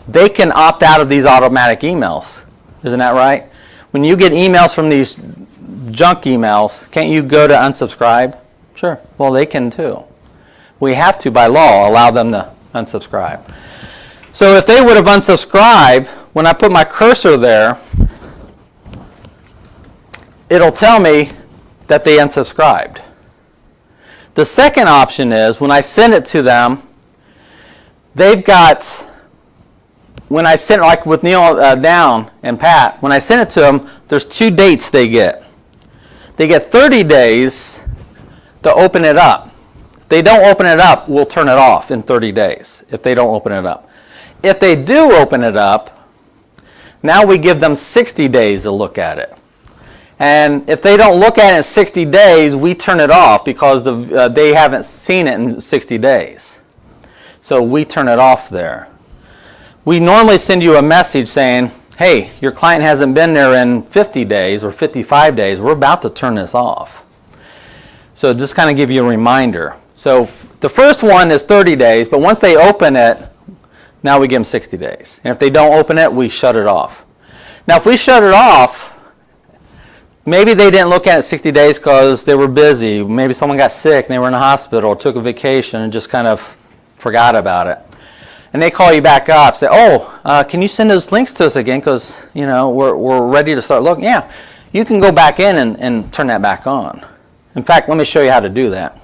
they can opt out of these automatic emails. Isn't that right? When you get emails from these junk emails, can't you go to unsubscribe? Sure. Well, they can too. We have to, by law, allow them to unsubscribe. So if they would have unsubscribed, when I put my cursor there, it'll tell me that they unsubscribed. The second option is when I send it to them, they've got, when I send it, like with Neil Down and Pat, when I send it to them, there's 2 dates they get. They get 30 days to open it up. If they don't open it up, we'll turn it off in 30 days if they don't open it up. If they do open it up, now we give them 60 days to look at it. And if they don't look at it in 60 days, we turn it off because they haven't seen it in 60 days. So we turn it off there. We normally send you a message saying, hey, your client hasn't been there in 50 days or 55 days. We're about to turn this off. So just kind of give you a reminder. So the first one is 30 days, but once they open it, now we give them 60 days. And if they don't open it, we shut it off. Now if we shut it off, maybe they didn't look at it 60 days because they were busy. Maybe someone got sick and they were in the hospital or took a vacation and just kind of forgot about it. And they call you back up, say, can you send those links to us again because we're ready to start looking. Yeah, you can go back in and turn that back on. In fact, let me show you how to do that.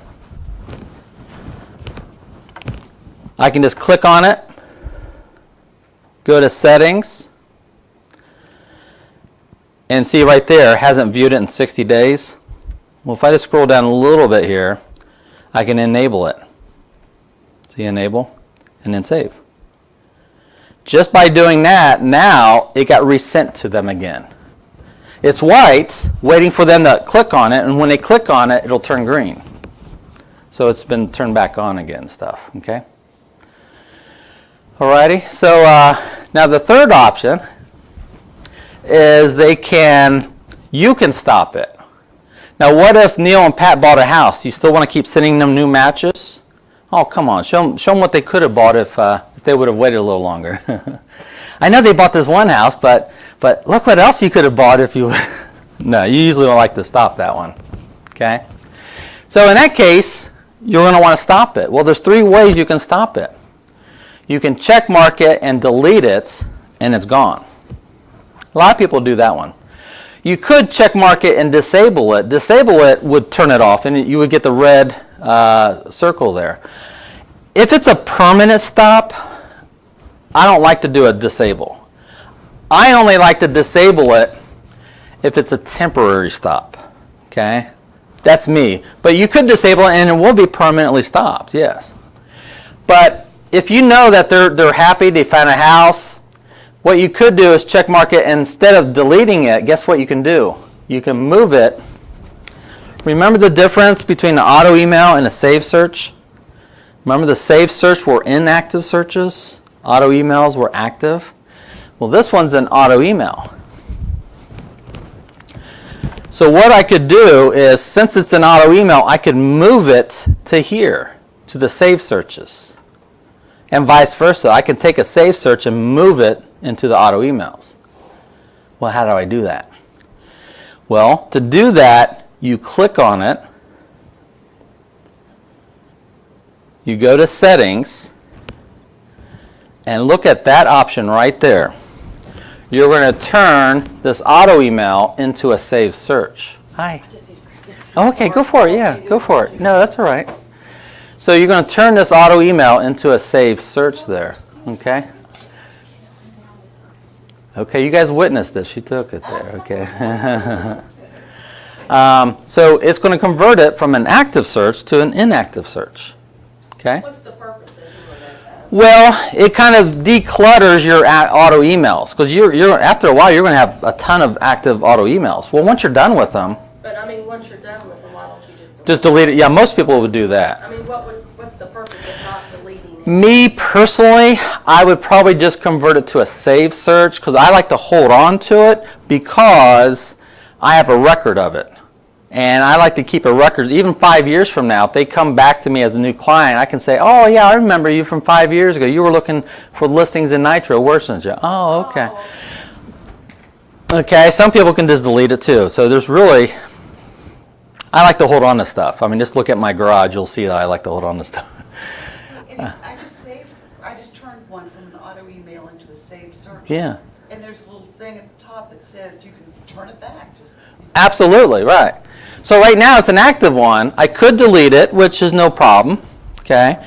I can just click on it, go to settings, and see right there, hasn't viewed it in 60 days. Well, if I just scroll down a little bit here, I can enable it. See, enable, and then save. Just by doing that, now it got resent to them again. It's white, waiting for them to click on it, and when they click on it, it'll turn green. So it's been turned back on again, stuff, okay? Alrighty, so now the third option is you can stop it. Now, what if Neil and Pat bought a house? You still want to keep sending them new matches? Oh, come on. Show them what they could have bought if they would have waited a little longer. I know they bought this one house, but look what else you could have bought if you... No, you usually don't like to stop that one. Okay? So in that case, you're going to want to stop it. Well, there's 3 ways you can stop it. You can check mark it and delete it, and it's gone. A lot of people do that one. You could check mark it and disable it. Disable it would turn it off, and you would get the red circle there. If it's a permanent stop, I don't like to do a disable. I only like to disable it if it's a temporary stop. Okay? That's me. But you could disable it and it will be permanently stopped, yes. But if you know that they're happy, they found a house, what you could do is check mark it, and instead of deleting it, guess what you can do? You can move it. Remember the difference between the auto email and a save search? Remember the save search were inactive searches? Auto emails were active? Well, this one's an auto email. So what I could do is, since it's an auto email, I could move it to here, to the save searches. And vice versa. I can take a save search and move it into the auto emails. Well, how do I do that? Well, to do that, you click on it. You go to settings and look at that option right there. You're going to turn this auto email into a saved search. Hi. Okay, go for it. Yeah, go for it. No, that's all right. So you're going to turn this auto email into a saved search there. Okay. Okay, you guys witnessed this. She took it there. Okay. So it's going to convert it from an active search to an inactive search. Okay. What's the purpose of doing that? Well, it kind of declutters your auto emails, because you're after a while you're going to have a ton of active auto emails. Well, once you're done with them, But I mean, once you're done with them, why don't you just just delete it. Yeah, most people would do that. I mean, what's the purpose of not deleting it? Me personally, I would probably just convert it to a save search, because I like to hold on to it because I have a record of it. And I like to keep a record, even 5 years from now. If they come back to me as a new client, I can say, oh, yeah, I remember you from 5 years ago. You were looking for listings in Nitro, weren't you? Oh, okay. Okay, some people can just delete it too. So there's really, I like to hold on to stuff. I mean, just look at my garage. You'll see that I like to hold on to stuff. I just turned one from an auto email into a saved search. Yeah. And there's a little thing at the top that says you can turn it back. Absolutely, right. So right now it's an active one. I could delete it, which is no problem. Okay.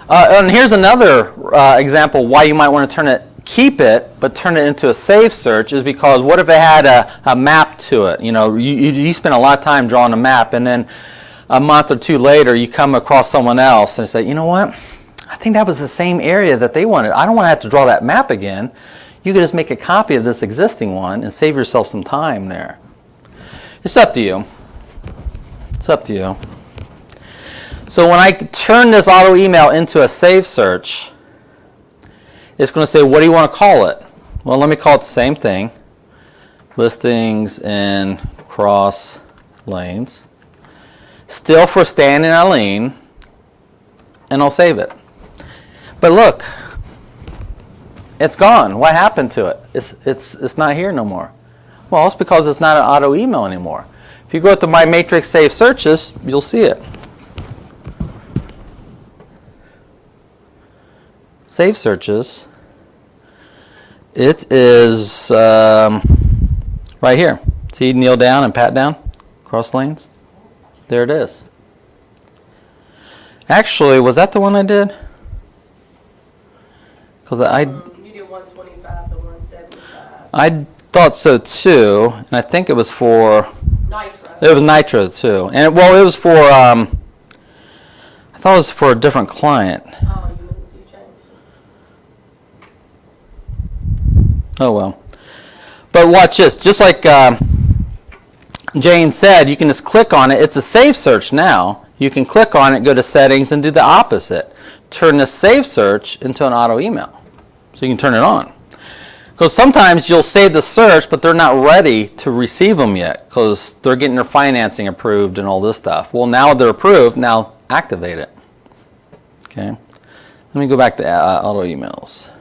And here's another example why you might want to keep it, but turn it into a save search, is because what if it had a map to it? You know, you spend a lot of time drawing a map, and then a month or two later you come across someone else and say, you know what? I think that was the same area that they wanted. I don't want to have to draw that map again. You could just make a copy of this existing one and save yourself some time there. It's up to you. It's up to you. So when I turn this auto email into a save search, it's going to say, what do you want to call it? Well, let me call it the same thing. Listings in cross lanes. Still for Stan and Eileen. And I'll save it. But look, it's gone. What happened to it? It's not here no more. Well, it's because it's not an auto email anymore. If you go to My Matrix Save Searches, you'll see it. Save Searches. It is right here. See Neil down and Pat down? Cross lanes? There it is. Actually, was that the one I did? Because You did 125 to 175. I thought so too, and I think it was for Nitro. It was Nitro too, and it was for I thought it was for a different client. Oh, you changed it. Oh well, but watch this. Just like Jane said, you can just click on it. It's a save search now. You can click on it, go to settings, and do the opposite. Turn the save search into an auto email, so you can turn it on. Because sometimes you'll save the search, but they're not ready to receive them yet because they're getting their financing approved and all this stuff. Well, now they're approved. Now activate it. Okay. Let me go back to auto emails.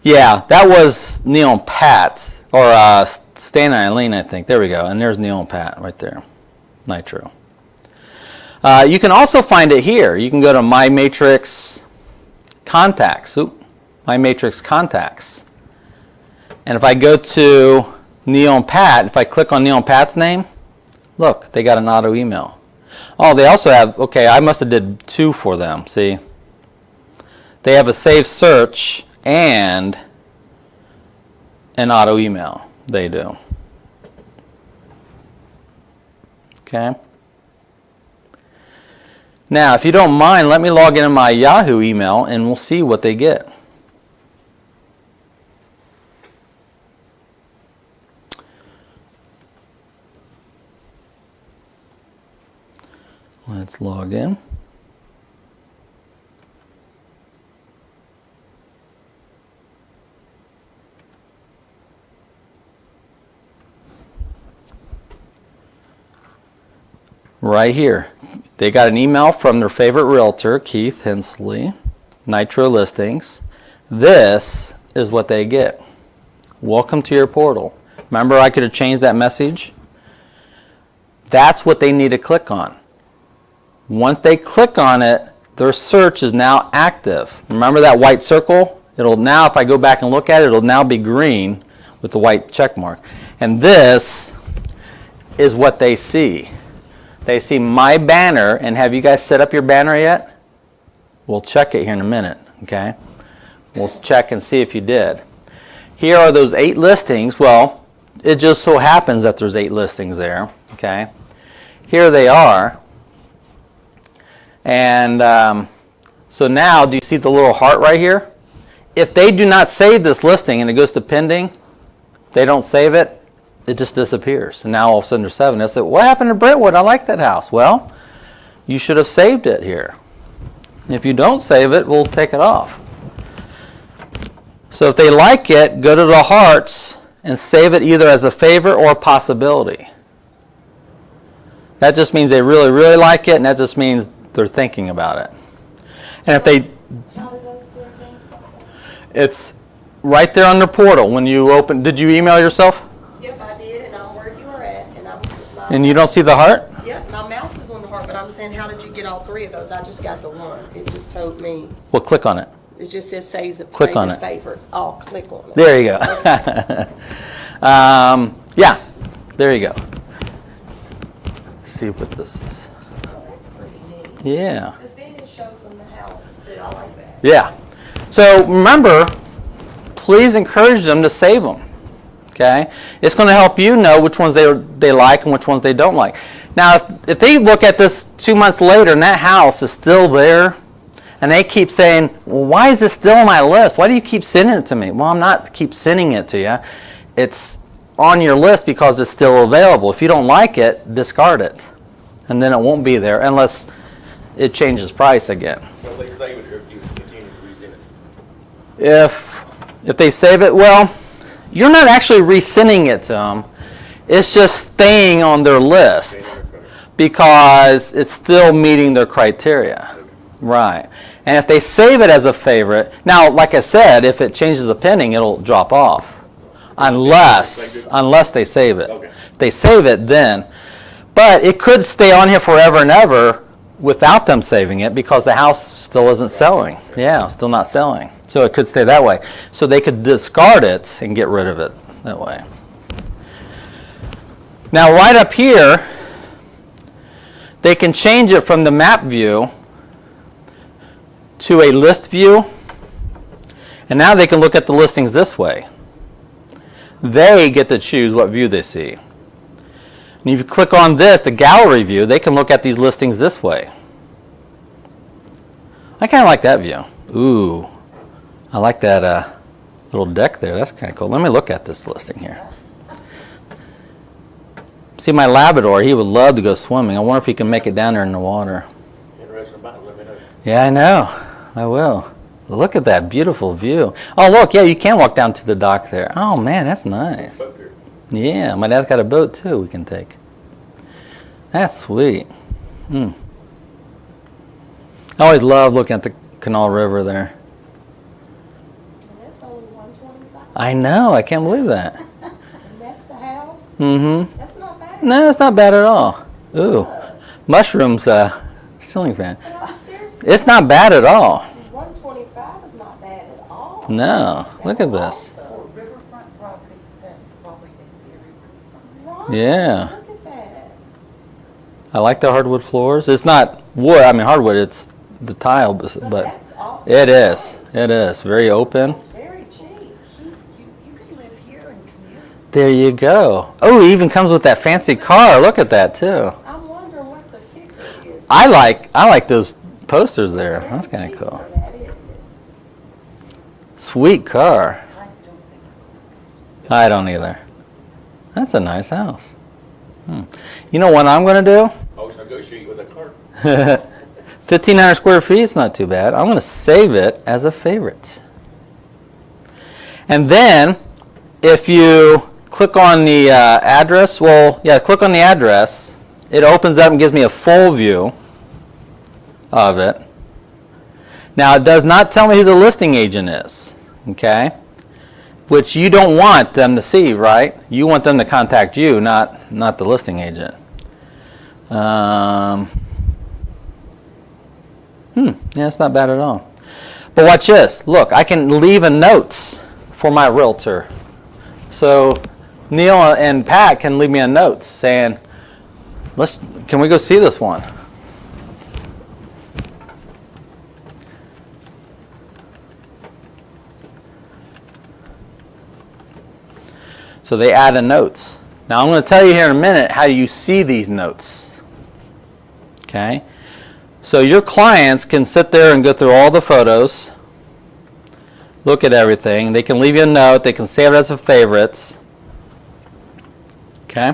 Yeah, that was Neil and Pat, or Stan and Eileen, I think. There we go. And there's Neil and Pat right there. Nitro. You can also find it here. You can go to My Matrix Contacts. My Matrix Contacts. And if I go to Neil and Pat, if I click on Neil and Pat's name, look, they got an auto email. Oh, they also have, okay, I must have did 2 for them, see? They have a saved search and an auto email. They do. Okay. Now, if you don't mind, let me log into my Yahoo email and we'll see what they get. Let's log in. Right here. They got an email from their favorite realtor, Keith Hensley, Nitro Listings. This is what they get. Welcome to your portal. Remember I could have changed that message? That's what they need to click on. Once they click on it, their search is now active. Remember that white circle? It'll now, if I go back and look at it, it'll now be green with the white check mark. And this is what they see. They see my banner, and have you guys set up your banner yet? We'll check it here in a minute, okay? We'll check and see if you did. Here are those 8 listings. Well, it just so happens that there's 8 listings there, okay? Here they are. And so now, do you see the little heart right here? If they do not save this listing and it goes to pending, they don't save it, it just disappears. And now all of a sudden there's 7. They say, what happened to Brentwood? I like that house. Well, you should have saved it here. If you don't save it, we'll take it off. So if they like it, go to the hearts and save it either as a favorite or a possibility. That just means they really, really like it, and that just means they're thinking about it. And if they, it's right there on the portal when you open. Did you email yourself? Yep, I did, and I'm where you are at, and And you don't see the heart? Yep, my mouse is on the heart, but I'm saying, how did you get all 3 of those? I just got the one. It just told me. Well, click on it. It just says save Click on as it. favorite. I'll click on it. There you go. Yeah, there you go. Let's see what this is. Oh, that's pretty neat. Yeah. Because then it shows them the houses too. I like that. Yeah. So remember, please encourage them to save them. Okay? It's going to help you know which ones they like and which ones they don't like. Now, if they look at this 2 months later and that house is still there, and they keep saying, well, why is this still on my list? Why do you keep sending it to me? Well, I'm not keep sending it to you. It's on your list because it's still available. If you don't like it, discard it. And then it won't be there unless it changes price again. So if they save it, or if you continue to resend it. If they save it, well, you're not actually resending it to them. It's just staying on their list because it's still meeting their criteria. Right. And if they save it as a favorite, now, like I said, if it changes the pending, it'll drop off. Unless they save it. Okay. If they save it, then. But it could stay on here forever and ever without them saving it because the house still isn't selling. Yeah, still not selling. So it could stay that way. So they could discard it and get rid of it that way. Now, right up here, they can change it from the map view to a list view. And now they can look at the listings this way. They get to choose what view they see. And if you click on this, the gallery view, they can look at these listings this way. I kind of like that view. Ooh, I like that little deck there. That's kind of cool. Let me look at this listing here. See, my Labrador, he would love to go swimming. I wonder if he can make it down there in the water. Interesting about it, let me know. Yeah, I know. I will. Look at that beautiful view. Oh, look, yeah, you can walk down to the dock there. Oh, man, that's nice. Boat there. Yeah, my dad's got a boat, too, we can take. That's sweet. I always love looking at the Canal River there. And that's only 125. I know, I can't believe that. And that's the house? Mm-hmm. That's not bad. No, it's not bad at all. Ooh, mushrooms, ceiling fan. But I'm serious. It's not bad at all. 125 is not bad at all. No, look at this. For riverfront property, that's probably a very riverfront. Right. Yeah. Look at that. I like the hardwood floors. It's not wood, I mean hardwood, it's the tile, but That's awful. it is. It is. Very open. It's very cheap. You could live here and commute. There you go. Oh, it even comes with that fancy car. Look at that too. I'm wondering what the kicker is. I like those posters there. It's That's very kind of cheap cool. for that, isn't it? Sweet car. I don't think it comes with I don't either. That's a nice house. You know what I'm going to do? Always negotiate with a clerk. 1,500 square feet is not too bad. I'm going to save it as a favorite. And then, if you click on the address, click on the address. It opens up and gives me a full view of it. Now, it does not tell me who the listing agent is, okay? Which you don't want them to see, right? You want them to contact you, not the listing agent. Yeah, it's not bad at all. But watch this. Look, I can leave a notes for my realtor. So Neil and Pat can leave me a note saying, can we go see this one? So they add a notes. Now I'm going to tell you here in a minute how you see these notes. Okay? So your clients can sit there and go through all the photos, look at everything. They can leave you a note. They can save it as a favorites. Okay?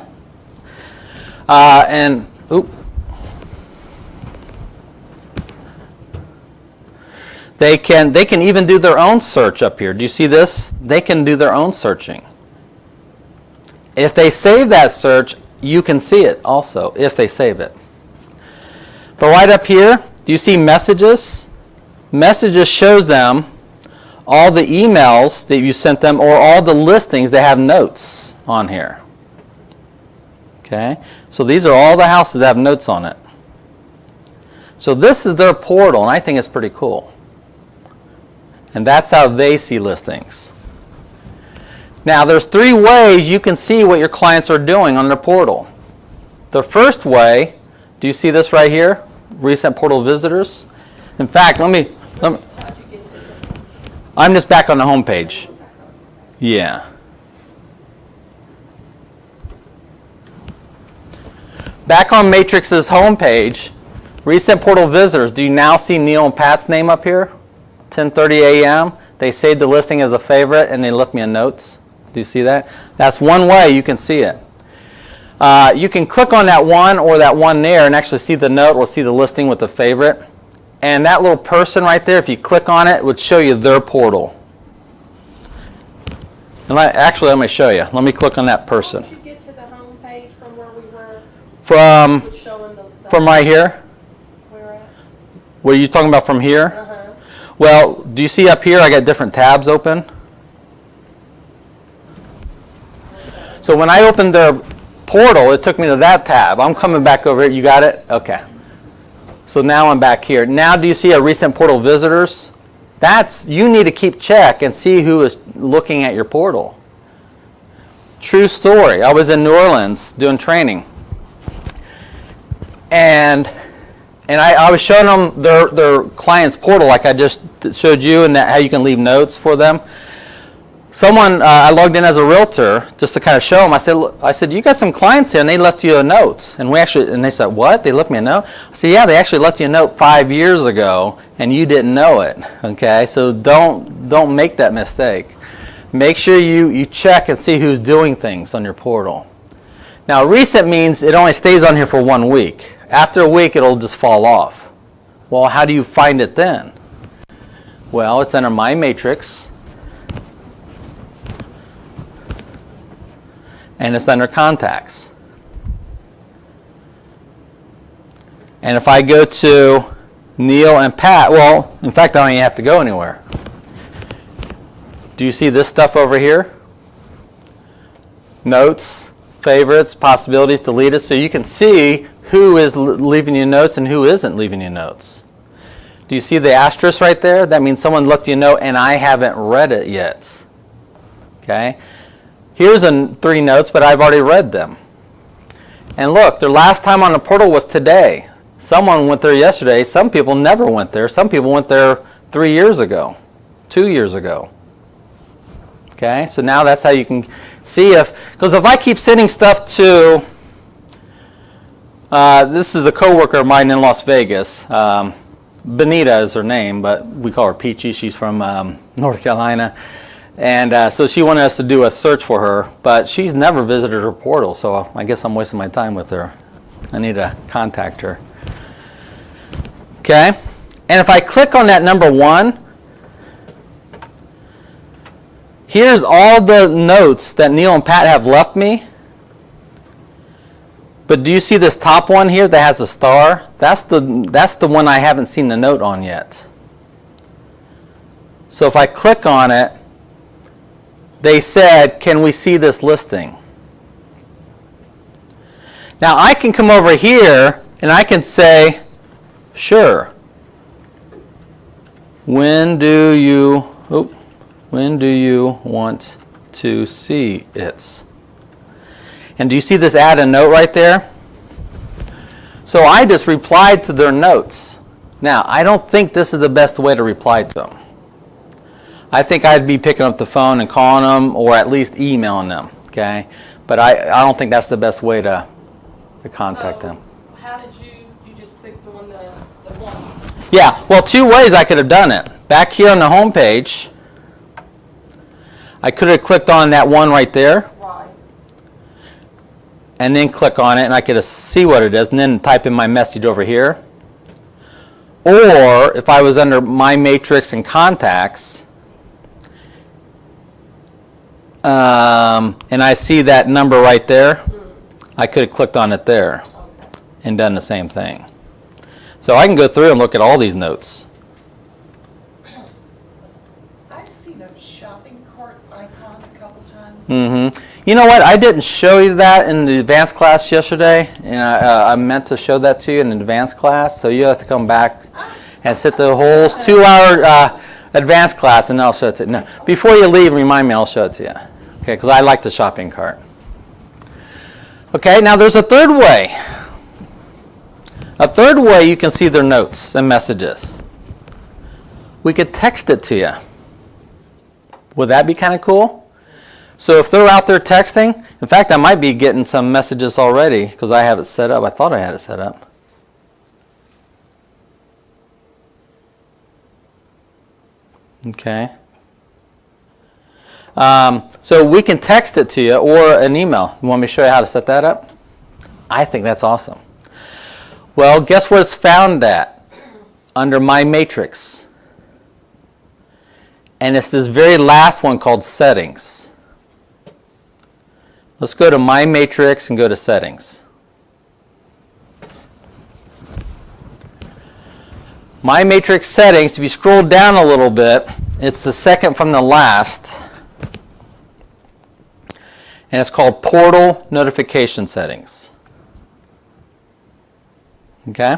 They can even do their own search up here. Do you see this? They can do their own searching. If they save that search, you can see it also, if they save it. But right up here, do you see messages? Messages shows them all the emails that you sent them or all the listings that have notes on here. Okay? So these are all the houses that have notes on it. So this is their portal, and I think it's pretty cool. And that's how they see listings. Now, there's 3 ways you can see what your clients are doing on their portal. The first way, do you see this right here? Recent portal visitors. In fact, How'd you get to this? I'm just back on the home page. Yeah. Back on Matrix's home page, recent portal visitors. Do you now see Neil and Pat's name up here? 10:30 a.m. They saved the listing as a favorite and they left me a notes. Do you see that? That's one way you can see it. You can click on that one or that one there and actually see the note or see the listing with the favorite. And that little person right there, if you click on it, would show you their portal. And let me show you. Let me click on that person. How did you get to the home page from where we were? From Showing the right here. where at? What are you talking about from here? Uh-huh. Well, do you see up here I got different tabs open? So when I opened their portal, it took me to that tab. I'm coming back over here. You got it? Okay. So now I'm back here. Now do you see a recent portal visitors? You need to keep check and see who is looking at your portal. True story. I was in New Orleans doing training. And I was showing them their client's portal like I just showed you and how you can leave notes for them. Someone, I logged in as a realtor just to kind of show them. I said, you got some clients here and they left you a note. And they said, what? They left me a note? I said, yeah, they actually left you a note 5 years ago and you didn't know it. Okay, so don't make that mistake. Make sure you check and see who's doing things on your portal. Now, recent means it only stays on here for 1 week. After a week, it'll just fall off. Well, how do you find it then? Well, it's under My Matrix. And it's under Contacts. And if I go to Neil and Pat, well, in fact, I don't even have to go anywhere. Do you see this stuff over here? Notes, favorites, possibilities, deleted. So you can see who is leaving you notes and who isn't leaving you notes. Do you see the asterisk right there? That means someone left you a note and I haven't read it yet. Okay? Here's 3 notes, but I've already read them. And look, their last time on the portal was today. Someone went there yesterday. Some people never went there. Some people went there 3 years ago, 2 years ago. Okay, so now that's how you can see because if I keep sending stuff to, this is a coworker of mine in Las Vegas. Benita is her name, but we call her Peachy. She's from North Carolina. And so she wanted us to do a search for her, but she's never visited her portal, so I guess I'm wasting my time with her. I need to contact her. Okay, and if I click on that number 1, here's all the notes that Neil and Pat have left me. But do you see this top one here that has a star? That's the one I haven't seen the note on yet. So if I click on it, they said, can we see this listing? Now I can come over here and I can say, sure. When do you want to see it? And do you see this add a note right there? So I just replied to their notes. Now, I don't think this is the best way to reply to them. I think I'd be picking up the phone and calling them or at least emailing them, okay? But I don't think that's the best way to contact them. How did you just clicked on the one? Yeah, well, 2 ways I could have done it. Back here on the home page, I could have clicked on that one right there. Right. And then click on it, and I could see what it is, and then type in my message over here. Or if I was under My Matrix and Contacts, and I see that number right there, I could have clicked on it there and done the same thing. So I can go through and look at all these notes. I've seen a shopping cart icon a couple times. You know what? I didn't show you that in the advanced class yesterday, and I meant to show that to you in the advanced class, so you have to come back and sit the whole 2-hour advanced class, and then I'll show it to you. No, before you leave, remind me, I'll show it to you. Okay, because I like the shopping cart. Okay, now there's a third way. A third way you can see their notes and messages. We could text it to you. Would that be kind of cool? So if they're out there texting, in fact, I might be getting some messages already because I have it set up. I thought I had it set up. Okay. So we can text it to you or an email. You want me to show you how to set that up? I think that's awesome. Well, guess where it's found at? Under My Matrix. And it's this very last one called Settings. Let's go to My Matrix and go to Settings. My Matrix Settings, if you scroll down a little bit, it's the second from the last. And it's called Portal Notification Settings. Okay?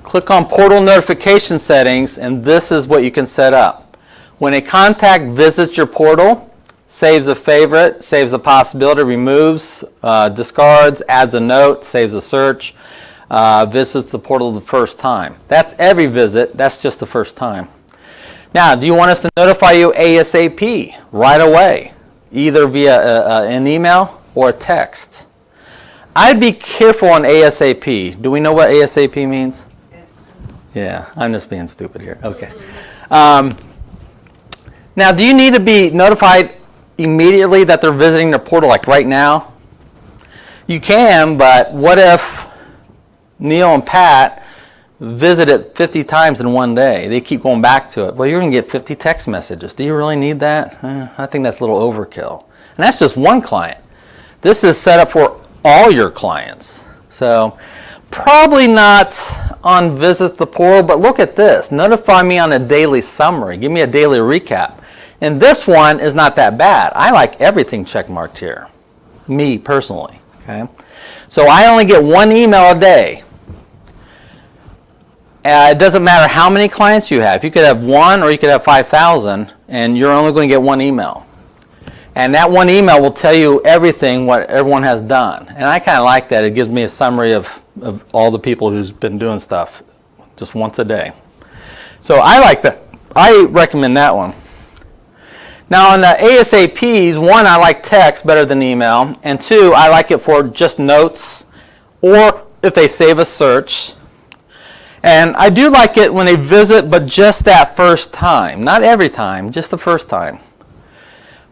Click on Portal Notification Settings, and this is what you can set up. When a contact visits your portal, saves a favorite, saves a possibility, removes, discards, adds a note, saves a search, visits the portal the first time. That's every visit. That's just the first time. Now, do you want us to notify you ASAP right away, either via an email or a text? I'd be careful on ASAP. Do we know what ASAP means? Yeah, I'm just being stupid here. Okay. Now, do you need to be notified immediately that they're visiting their portal, like right now? You can, but what if Neil and Pat visit it 50 times in one day. They keep going back to it. Well, you're going to get 50 text messages. Do you really need that? I think that's a little overkill. And that's just one client. This is set up for all your clients. So probably not on Visit the Portal, but look at this. Notify me on a daily summary. Give me a daily recap. And this one is not that bad. I like everything checkmarked here. Me personally. Okay. So I only get one email a day. It doesn't matter how many clients you have. You could have one or you could have 5,000, and you're only going to get one email. And that one email will tell you everything what everyone has done. And I kind of like that. It gives me a summary of all the people who's been doing stuff just once a day. So I like that. I recommend that one. Now on the ASAPs, one, I like text better than email. And two, I like it for just notes or if they save a search. And I do like it when they visit, but just that first time. Not every time, just the first time.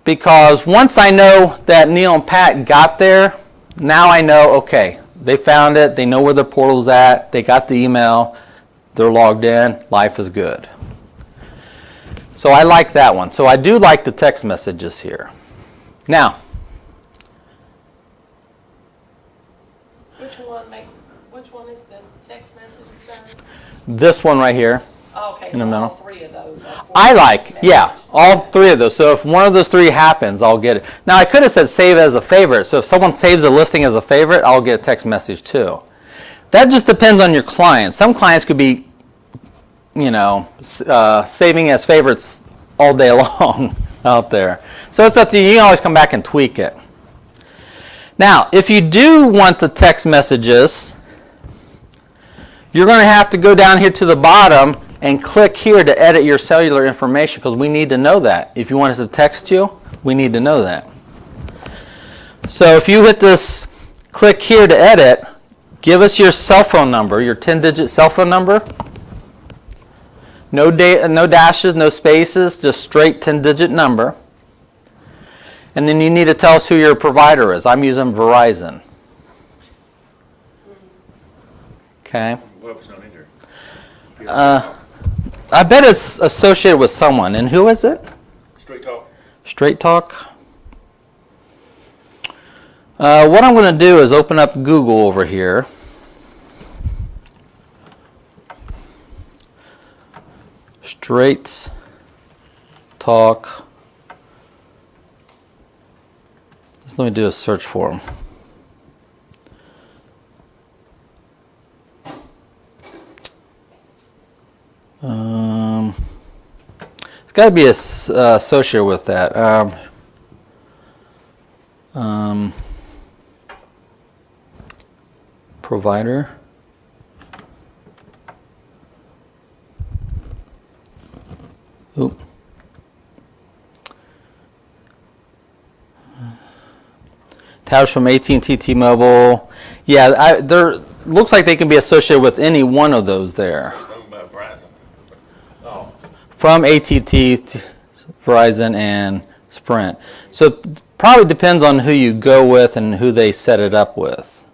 Because once I know that Neil and Pat got there, now I know, okay, they found it, they know where the portal's at, they got the email, they're logged in, life is good. So I like that one. So I do like the text messages here. Now, Which one is the text messages done? this one right here. Oh, okay, In so the middle. all three of those are for I text like, messages. yeah, all three of those. So if one of those three happens, I'll get it. Now I could have said save as a favorite. So if someone saves a listing as a favorite, I'll get a text message too. That just depends on your client. Some clients could be, saving as favorites all day long out there. So it's up to you. You can always come back and tweak it. Now, if you do want the text messages, you're going to have to go down here to the bottom and click here to edit your cellular information because we need to know that. If you want us to text you, we need to know that. So if you hit this, click here to edit, give us your cell phone number, your 10-digit cell phone number. No dashes, no spaces, just straight 10-digit number. And then you need to tell us who your provider is. I'm using Verizon. Okay. What was not in there? I bet it's associated with someone. And who is it? Straight talk. Straight Talk. What I'm going to do is open up Google over here. Straight Talk. Just let me do a search for them. It's got to be associated with that. Provider. Oop. Towers from AT&T, T-Mobile. Yeah, there looks like they can be associated with any one of those there. Something about Verizon. Oh, From AT&T, Verizon, and Sprint. So it probably depends on who you go with and who they set it up with.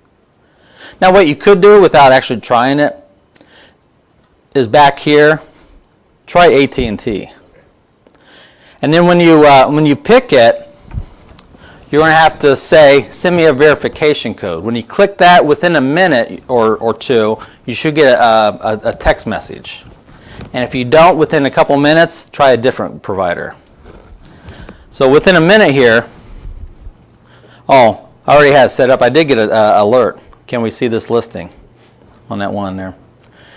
Now what you could do without actually trying it is back here, try AT&T. And then when you pick it, you're going to have to say, send me a verification code. When you click that, within a minute or two, you should get a text message. And if you don't, within a couple minutes, try a different provider. So within a minute here, oh, I already had it set up. I did get an alert. Can we see this listing on that one there?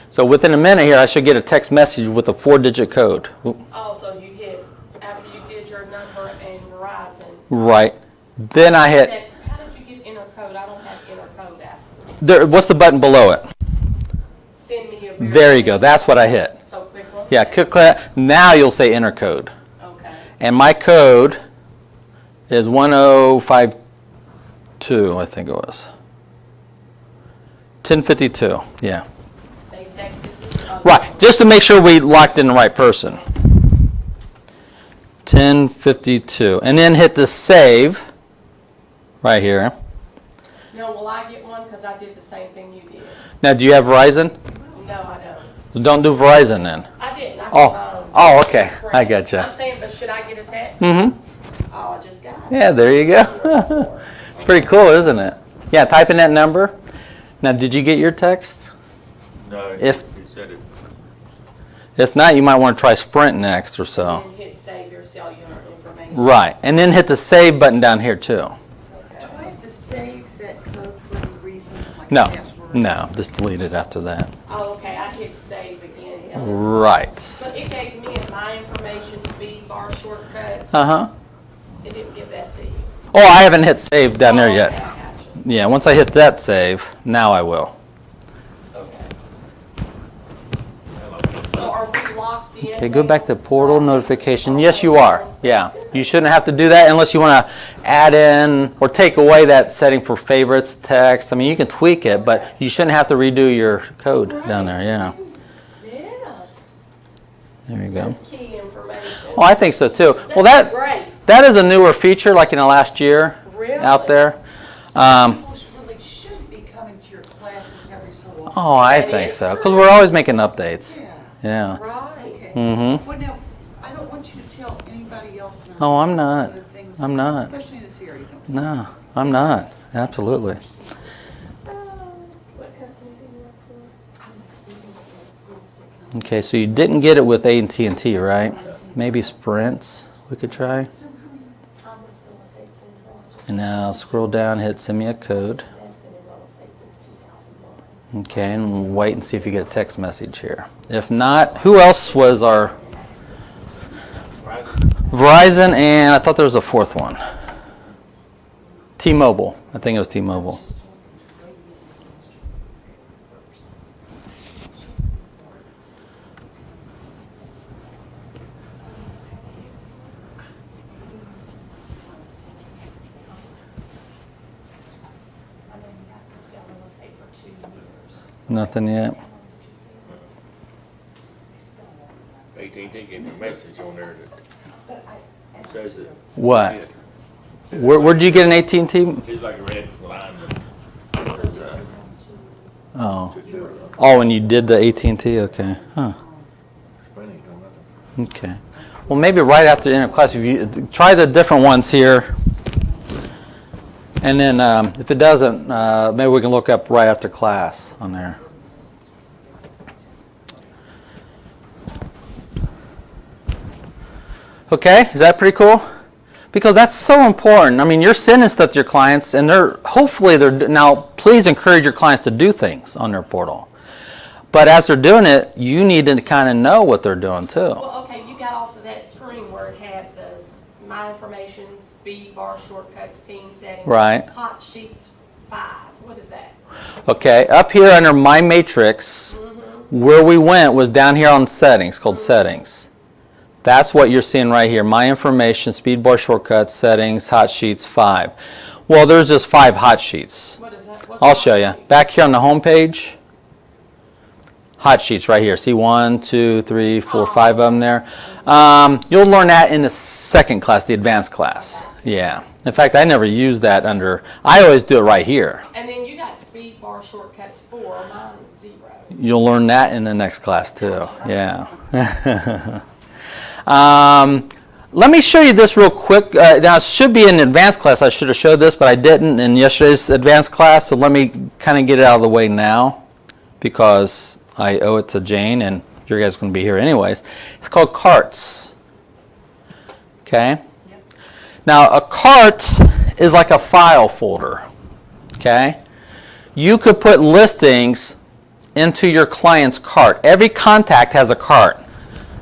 So within a minute here, I should get a text message with a 4-digit code. Oop. Also, you hit, after you did your number and Verizon. Right. Then I hit, How did you get intercode? I don't have intercode afterwards. there, what's the button below it? Send me a There you go. That's what I hit. So click on Yeah, click that. Now you'll say enter code. Okay. And my code is 1052, I think it was. 1052, yeah. They texted to you. Right, just to make sure we locked in the right person. 1052. And then hit the save right here. Now, will I get one? Because I did the same thing you did. Now, do you have Verizon? No, I don't. Don't do Verizon then. I didn't. I Oh. got my own. Oh, okay. Sprint. I gotcha. I'm saying, but should I get a text? Mm-hmm. Oh, I just got it. Yeah, there you go. Pretty cool, isn't it? Yeah, type in that number. Now, did you get your text? No, If- it said it. If not, you might want to try Sprint next or so. And hit save your cellular information. Right, and then hit the save button down here too. Do I have to save that code for any reason, like No, password? no, just delete it after that. Oh, okay, I hit save again. Yeah. Right. But it gave me a my information speed bar shortcut. Uh-huh. It didn't give that to you. Oh, I haven't hit save down there Oh, yet. okay, I got you. Yeah, once I hit that save, now I will. Okay. So are we locked in? Okay, go back to portal notification. Yes, you are. Yeah, you shouldn't have to do that unless you want to add in or take away that setting for favorites, text. I mean, you can tweak it, but you shouldn't have to redo your code down there. Yeah, Yeah, there you go. that's key information. Oh, I think so too. Well, That's great. that is a newer feature, like in the last year Really? out there. So people really should be coming to your classes every so often. Oh, I That think is so, true. because we're always making updates. Yeah, Yeah. Right. okay. Mm-hmm. Well, now, I don't want you to tell anybody else. in our Oh, I'm business not. other things, I'm not. Especially in this area. You don't No, want I'm not. Absolutely. What company do you work for? Okay, so you didn't get it with AT&T, right? Maybe Sprint we could try. And now scroll down, hit send me a code. Okay, and wait and see if you get a text message here. If not, who else was our Verizon? And I thought there was a fourth one. T-Mobile. I think it was T-Mobile. I know you got to sell real estate for 2 years. Nothing yet. AT&T gave me a message on there that says that. What? Where'd you get an AT&T? It's like a red line that says, Oh. couldn't do it. Oh, and you did the AT&T? Okay. Huh. Funny, no nothing. Okay. Well, maybe right after the end of class, if you try the different ones here, and then if it doesn't, maybe we can look up right after class on there. Okay, is that pretty cool? Because that's so important. I mean, you're sending stuff to your clients, and hopefully they're now. Please encourage your clients to do things on their portal. But as they're doing it, you need to kind of know what they're doing too. Well, okay, you got off of that screen where it had the my information, speed bar shortcuts, team settings. Right. Hot Sheets 5. What is that? Okay, up here under My Matrix, where we went was down here on Settings, called Settings. That's what you're seeing right here. My Information, Speed Bar Shortcuts, Settings, Hot Sheets 5. Well, there's just 5 hot sheets. What is that? What's I'll the show hot you. sheet? Back here on the home page, hot sheets right here. See 1, 2, 3, 4, 5 of them there. You'll learn that in the second class, the advanced class. Yeah. In fact, I never use that under. I always do it right here. And then you got speed bar shortcuts 4, mine 0. You'll learn that in the next class too. Yeah. Let me show you this real quick. Now, it should be in advanced class. I should have showed this, but I didn't in yesterday's advanced class. So let me kind of get it out of the way now because I owe it to Jane, and you guys are going to be here anyways. It's called carts. Okay? Yep. Now, a cart is like a file folder. Okay? You could put listings into your client's cart. Every contact has a cart.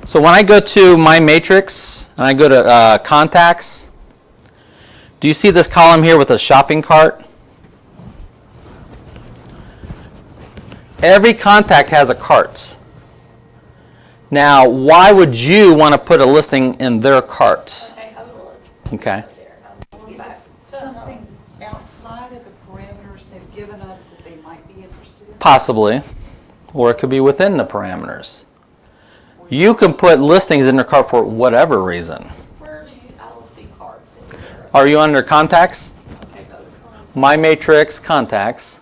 So when I go to My Matrix and I go to Contacts, do you see this column here with a shopping cart? Every contact has a cart. Now, why would you want to put a listing in their cart? Okay, hold on. Okay. There, I'm going Is it back. something outside of the parameters they've given us that they might be interested in? Possibly. Or it could be within the parameters. You can put listings in their cart for whatever reason. Where do you, I don't see cards in there. Are you under Contacts? Okay, go to contacts. My Matrix, Contacts.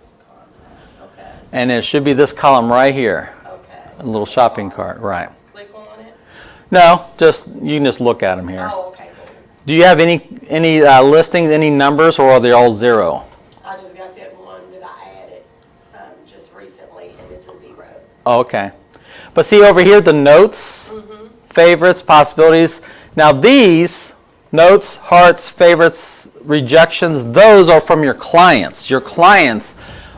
Just contacts, okay. And it should be this column right here. Okay. A little shopping cart, right. Click on it. No, just you can just look at them here. Oh, okay, cool. Do you have any listings, any numbers, or are they all zero? I just got that one that I added just recently, and it's a 0. Oh, okay. But see over here, the notes, favorites, possibilities. Now these notes, hearts, favorites, rejections, those are from your clients. Your clients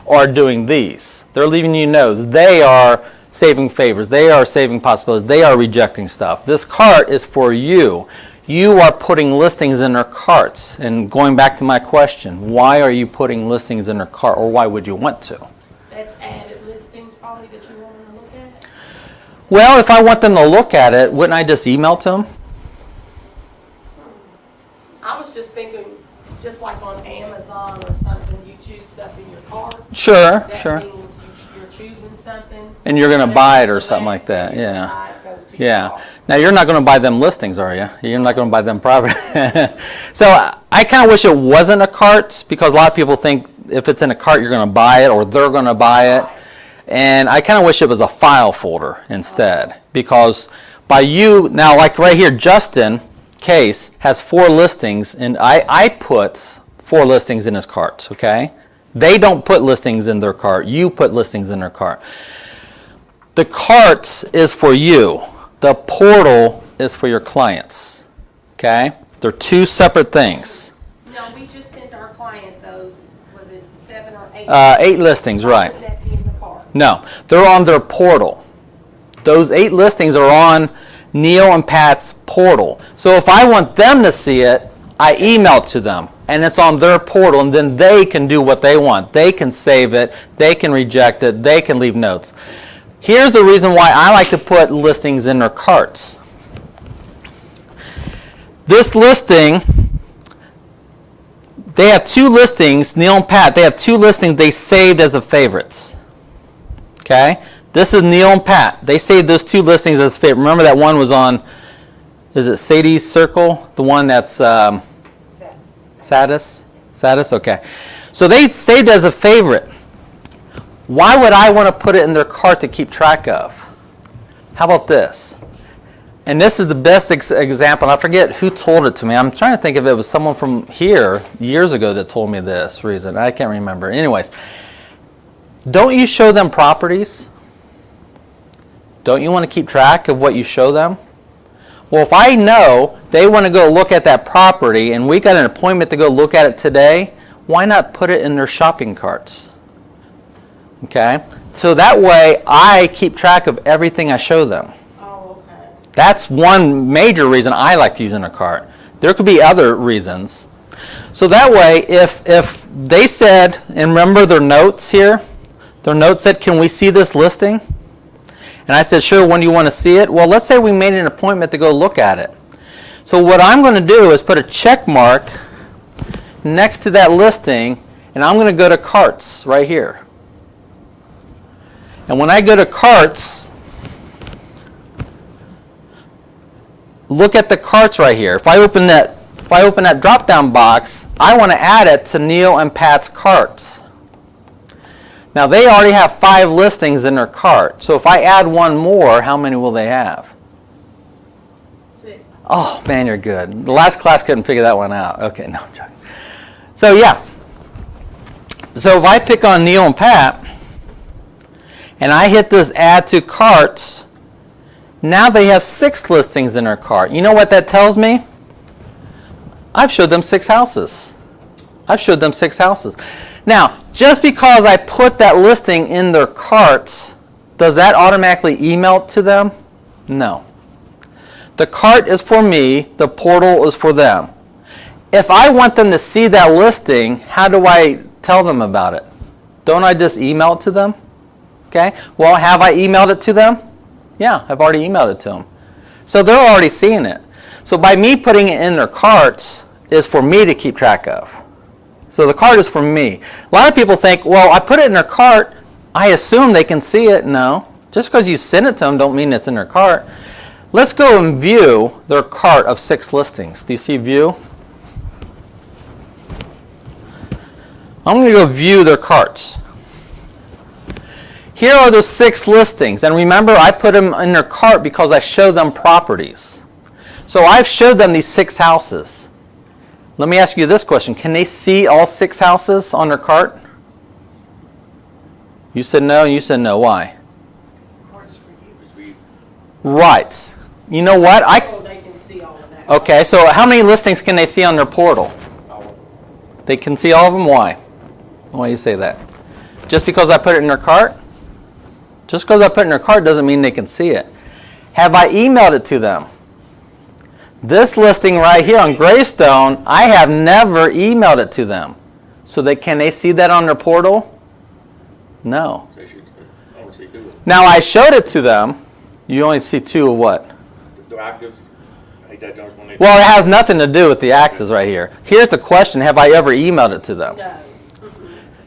are doing these. They're leaving you notes. They are saving favors. They are saving possibilities. They are rejecting stuff. This cart is for you. You are putting listings in their carts. And going back to my question, why are you putting listings in their cart, or why would you want to? That's added listings probably that you want them to look at? Well, if I want them to look at it, wouldn't I just email to them? I was just thinking, just like on Amazon or something, you choose stuff in your cart. Sure, That sure. means you're choosing something. And you're going to Whatever buy you it or something like select, that, you're gonna yeah. buy it, goes to your Yeah. cart. Now, you're not going to buy them listings, are you? You're not going to buy them property. So I kind of wish it wasn't a cart, because a lot of people think if it's in a cart, you're going to buy it or they're going to buy it. And I kind of wish it was a file folder instead, because by you, now like right here, Justin Case has 4 listings, and I put 4 listings in his cart, okay? They don't put listings in their cart. You put listings in their cart. The cart is for you. The portal is for your clients, okay? They're 2 separate things. No, we just sent our client those, was it 7 or 8? 8 listings, right. Why would that be in the cart? No, they're on their portal. Those 8 listings are on Neil and Pat's portal. So if I want them to see it, I email it to them, and it's on their portal, and then they can do what they want. They can save it, they can reject it, they can leave notes. Here's the reason why I like to put listings in their carts. This listing, they have 2 listings, Neil and Pat, they have 2 listings they saved as a favorites. Okay? This is Neil and Pat. They saved those 2 listings as favorite. Remember that one was on, is it Sadie's Circle? The one that's Satis? Okay. So they saved as a favorite. Why would I want to put it in their cart to keep track of? How about this? And this is the best example. I forget who told it to me. I'm trying to think if it was someone from here years ago that told me this reason. I can't remember. Anyways, don't you show them properties? Don't you want to keep track of what you show them? Well, if I know they want to go look at that property and we got an appointment to go look at it today, why not put it in their shopping carts? Okay? So that way I keep track of everything I show them. Oh, okay. That's one major reason I like to use in a cart. There could be other reasons. So that way, if they said, and remember their notes here, their notes said, can we see this listing? And I said, sure, when do you want to see it? Well, let's say we made an appointment to go look at it. So what I'm going to do is put a check mark next to that listing, and I'm going to go to carts right here. And when I go to carts, look at the carts right here. If I open that drop-down box, I want to add it to Neil and Pat's carts. Now they already have 5 listings in their cart. So if I add one more, how many will they have? 6. Oh man, you're good. The last class couldn't figure that one out. Okay, no, I'm joking. So yeah. So if I pick on Neil and Pat, and I hit this add to carts, now they have 6 listings in their cart. You know what that tells me? I've showed them 6 houses. I've showed them 6 houses. Now, just because I put that listing in their carts, does that automatically email it to them? No. The cart is for me, the portal is for them. If I want them to see that listing, how do I tell them about it? Don't I just email it to them? Okay, well, have I emailed it to them? Yeah, I've already emailed it to them. So they're already seeing it. So by me putting it in their carts is for me to keep track of. So the cart is for me. A lot of people think, well, I put it in their cart, I assume they can see it. No, just because you send it to them don't mean it's in their cart. Let's go and view their cart of 6 listings. Do you see view? I'm going to go view their carts. here are the 6 listings. And remember, I put them in their cart because I showed them properties. So I've showed them these 6 houses. Let me ask you this question. Can they see all 6 houses on their cart? You said no, and you said no. Why? Because the cart's for you. It's for you. Right. You know what? Oh, they can see all of that. Okay, so how many listings can they see on their portal? They can see all of them? Why? Why do you say that? Just because I put it in their cart? Just because I put it in their cart doesn't mean they can see it. Have I emailed it to them? This listing right here on Greystone, I have never emailed it to them. So can they see that on their portal? No. They should, I want to see 2 of them. Now I showed it to them. You only see 2 of what? The actives, I hate that Jones one. Well, it has nothing to do with the actives right here. Here's the question. Have I ever emailed it to them? No.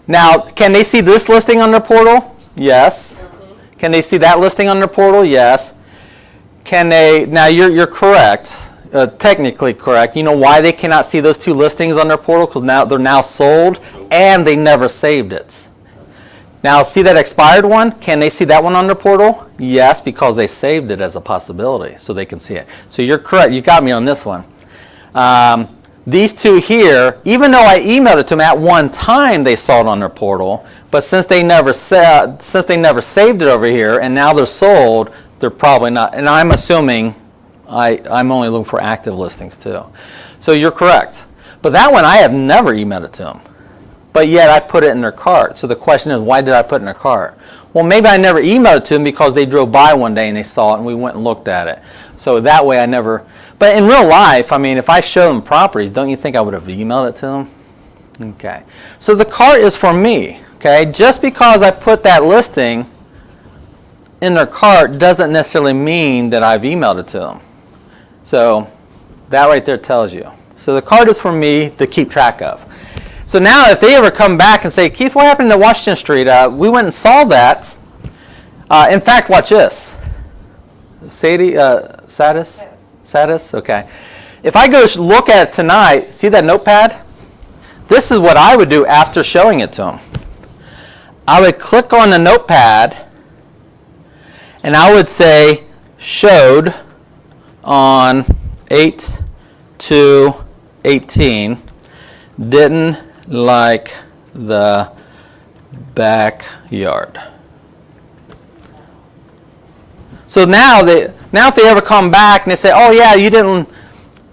Now, can they see this listing on their portal? Yes. Can they see that listing on their portal? Yes. Can they? Now, you're correct. Technically correct. You know why they cannot see those 2 listings on their portal? Because now they're now sold and they never saved it. Now, see that expired one? Can they see that one on their portal? Yes, because they saved it as a possibility, so they can see it. So you're correct. You got me on this one. These 2 here, even though I emailed it to them at one time, they saw it on their portal. But since they never saved it over here, and now they're sold, they're probably not. And I'm assuming I'm only looking for active listings too. So you're correct. But that one I have never emailed it to them. But yet I put it in their cart. So the question is, why did I put it in their cart? Well, maybe I never emailed it to them because they drove by one day and they saw it and we went and looked at it. So that way I never. But in real life, I mean, if I show them properties, don't you think I would have emailed it to them? Okay. So the cart is for me. Okay. Just because I put that listing in their cart doesn't necessarily mean that I've emailed it to them. So that right there tells you. So the cart is for me to keep track of. So now if they ever come back and say, Keith, what happened to Washington Street? We went and saw that. In fact, watch this. Sadis? Okay. If I go look at it tonight, see that notepad? This is what I would do after showing it to them. I would click on the notepad and I would say, showed on 8/2/18, didn't like the backyard. So now if they ever come back and they say, oh yeah, you didn't,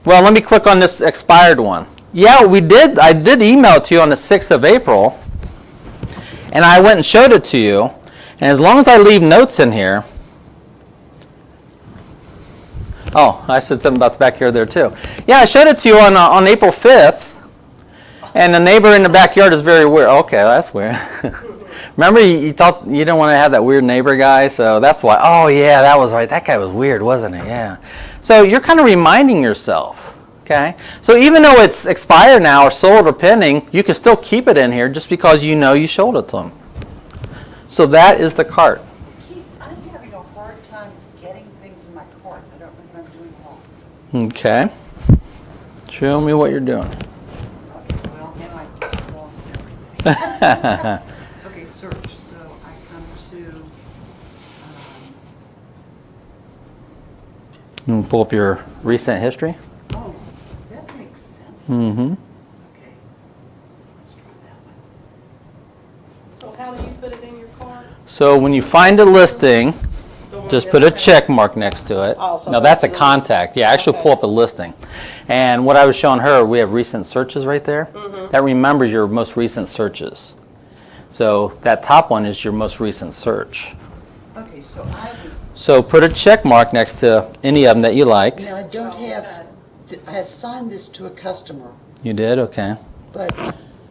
well, let me click on this expired one. Yeah, I did email it to you on the 6th of April, and I went and showed it to you, and as long as I leave notes in here, oh, I said something about the backyard there too. Yeah, I showed it to you on April 5th, and the neighbor in the backyard is very weird. Okay, that's weird. Remember, you thought you didn't want to have that weird neighbor guy, so that's why. Oh, yeah, that was right. That guy was weird, wasn't he? Yeah. So you're kind of reminding yourself, okay? So even though it's expired now or sold or pending, you can still keep it in here just because you know you showed it to them. So that is the cart. Keith, I'm having a hard time getting things in my cart. I don't know what I'm doing wrong. Okay. Show me what you're doing. Okay, well, now I just lost everything. Okay, search. So I come to, You pull up your recent history. oh, that makes sense. Mm-hmm. Okay, so let's try that one. So how do you put it in your cart? So when you find a listing, The one just that- put a check mark next to it. Oh, so Now that's a that's the contact. Yeah, actually Okay. pull up a listing. And what I was showing her, we have recent searches right there. That remembers your most recent searches. So that top one is your most recent search. Okay, so I was, So put a check mark next to any of them that you like. now I don't have, I had signed this to a customer, You did? Okay. but,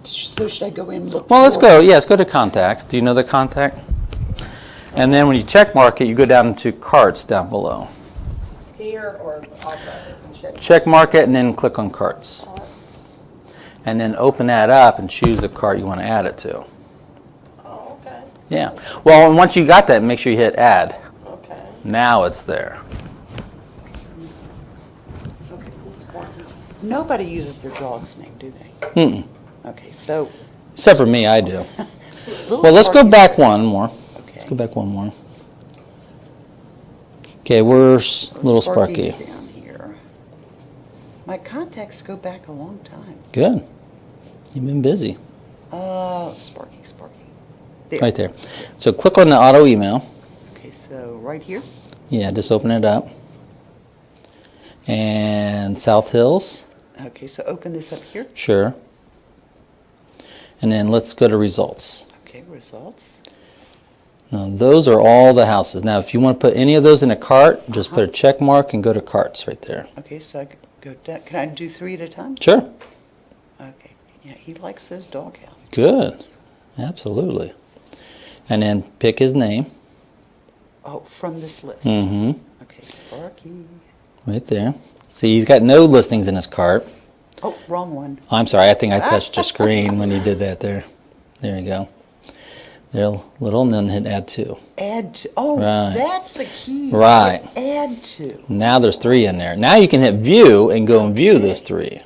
so should I go in and look? Well, let's for go. it? Yeah, let's go to contacts. Do you know the contact? And then when you check mark it, you go down to carts down below. Here or I'll grab it and check. Check mark it and then click on carts. Carts. And then open that up and choose the cart you want to add it to. Oh, okay, Yeah. Well, and once you got that, make sure you hit add. okay. Now it's there. Okay, Sparky. Nobody uses their dog's name, do they? Mm-mm. Okay, so. Except for me, I do. Little Well, let's go Sparky's- back one more. Okay. go back one more. Okay, where's little Sparky? Down here. My contacts go back a long time. Good. You've been busy. Sparky. There. Right there. So click on the auto email. Okay, so right here. Yeah, just open it up. And South Hills. Okay, so open this up here. Sure. And then let's go to results. Okay, results. Now, those are all the houses. Now, if you want to put any of those in a cart, just put a check mark and go to carts right there. Okay, so I could go down. Can I do 3 at a time? Sure. Okay. Yeah, he likes those doghouses. Good. Absolutely. And then pick his name. Oh, from this list. Mm-hmm. Okay, Sparky. Right there. See, he's got no listings in his cart. Oh, wrong one. I'm sorry. I think I touched your screen when you did that there. There you go. There, little, and then hit add to. Add to. Oh, Right. that's the key. Right. Add to. Now there's 3 in there. Now you can hit view and go and view those 3.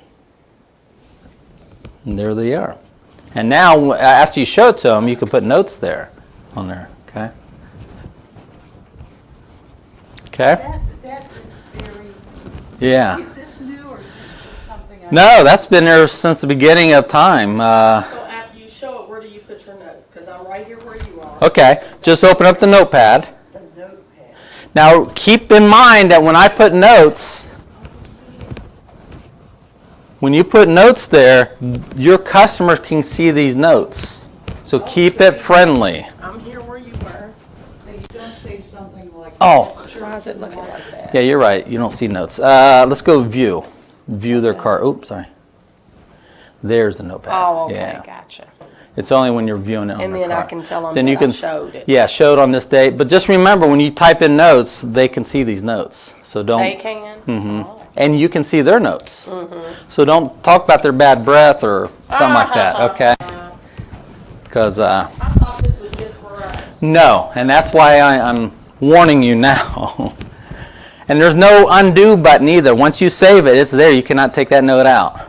And there they are. And now, after you show it to them, you can put notes there on there. Okay? Okay? That is very. Yeah. Is this new or is this just something I? No, that's been there since the beginning of time. So after you show it, where do you put your notes? Because I'm right here where you are. Okay, just open up the notepad. The notepad. Now, keep in mind that when I put notes, when you put notes there, your customers can see these notes. So keep it friendly. I'm here where you were. So you don't say something like. Oh. Why is it looking like that? Yeah, you're right. You don't see notes. Let's go view. View their cart. Oops, sorry. There's the notepad. Oh, okay, Yeah. gotcha. It's only when you're viewing it on And the then I cart. can tell them Then you that I can showed it. Yeah, show it on this date. But just remember, when you type in notes, they can see these notes. So don't. They can? Oh. And you can see their notes. So don't talk about their bad breath or something like that, okay? Because, I thought this was just for us. no, and that's why I'm warning you now. And there's no undo button either. Once you save it, it's there. You cannot take that note out,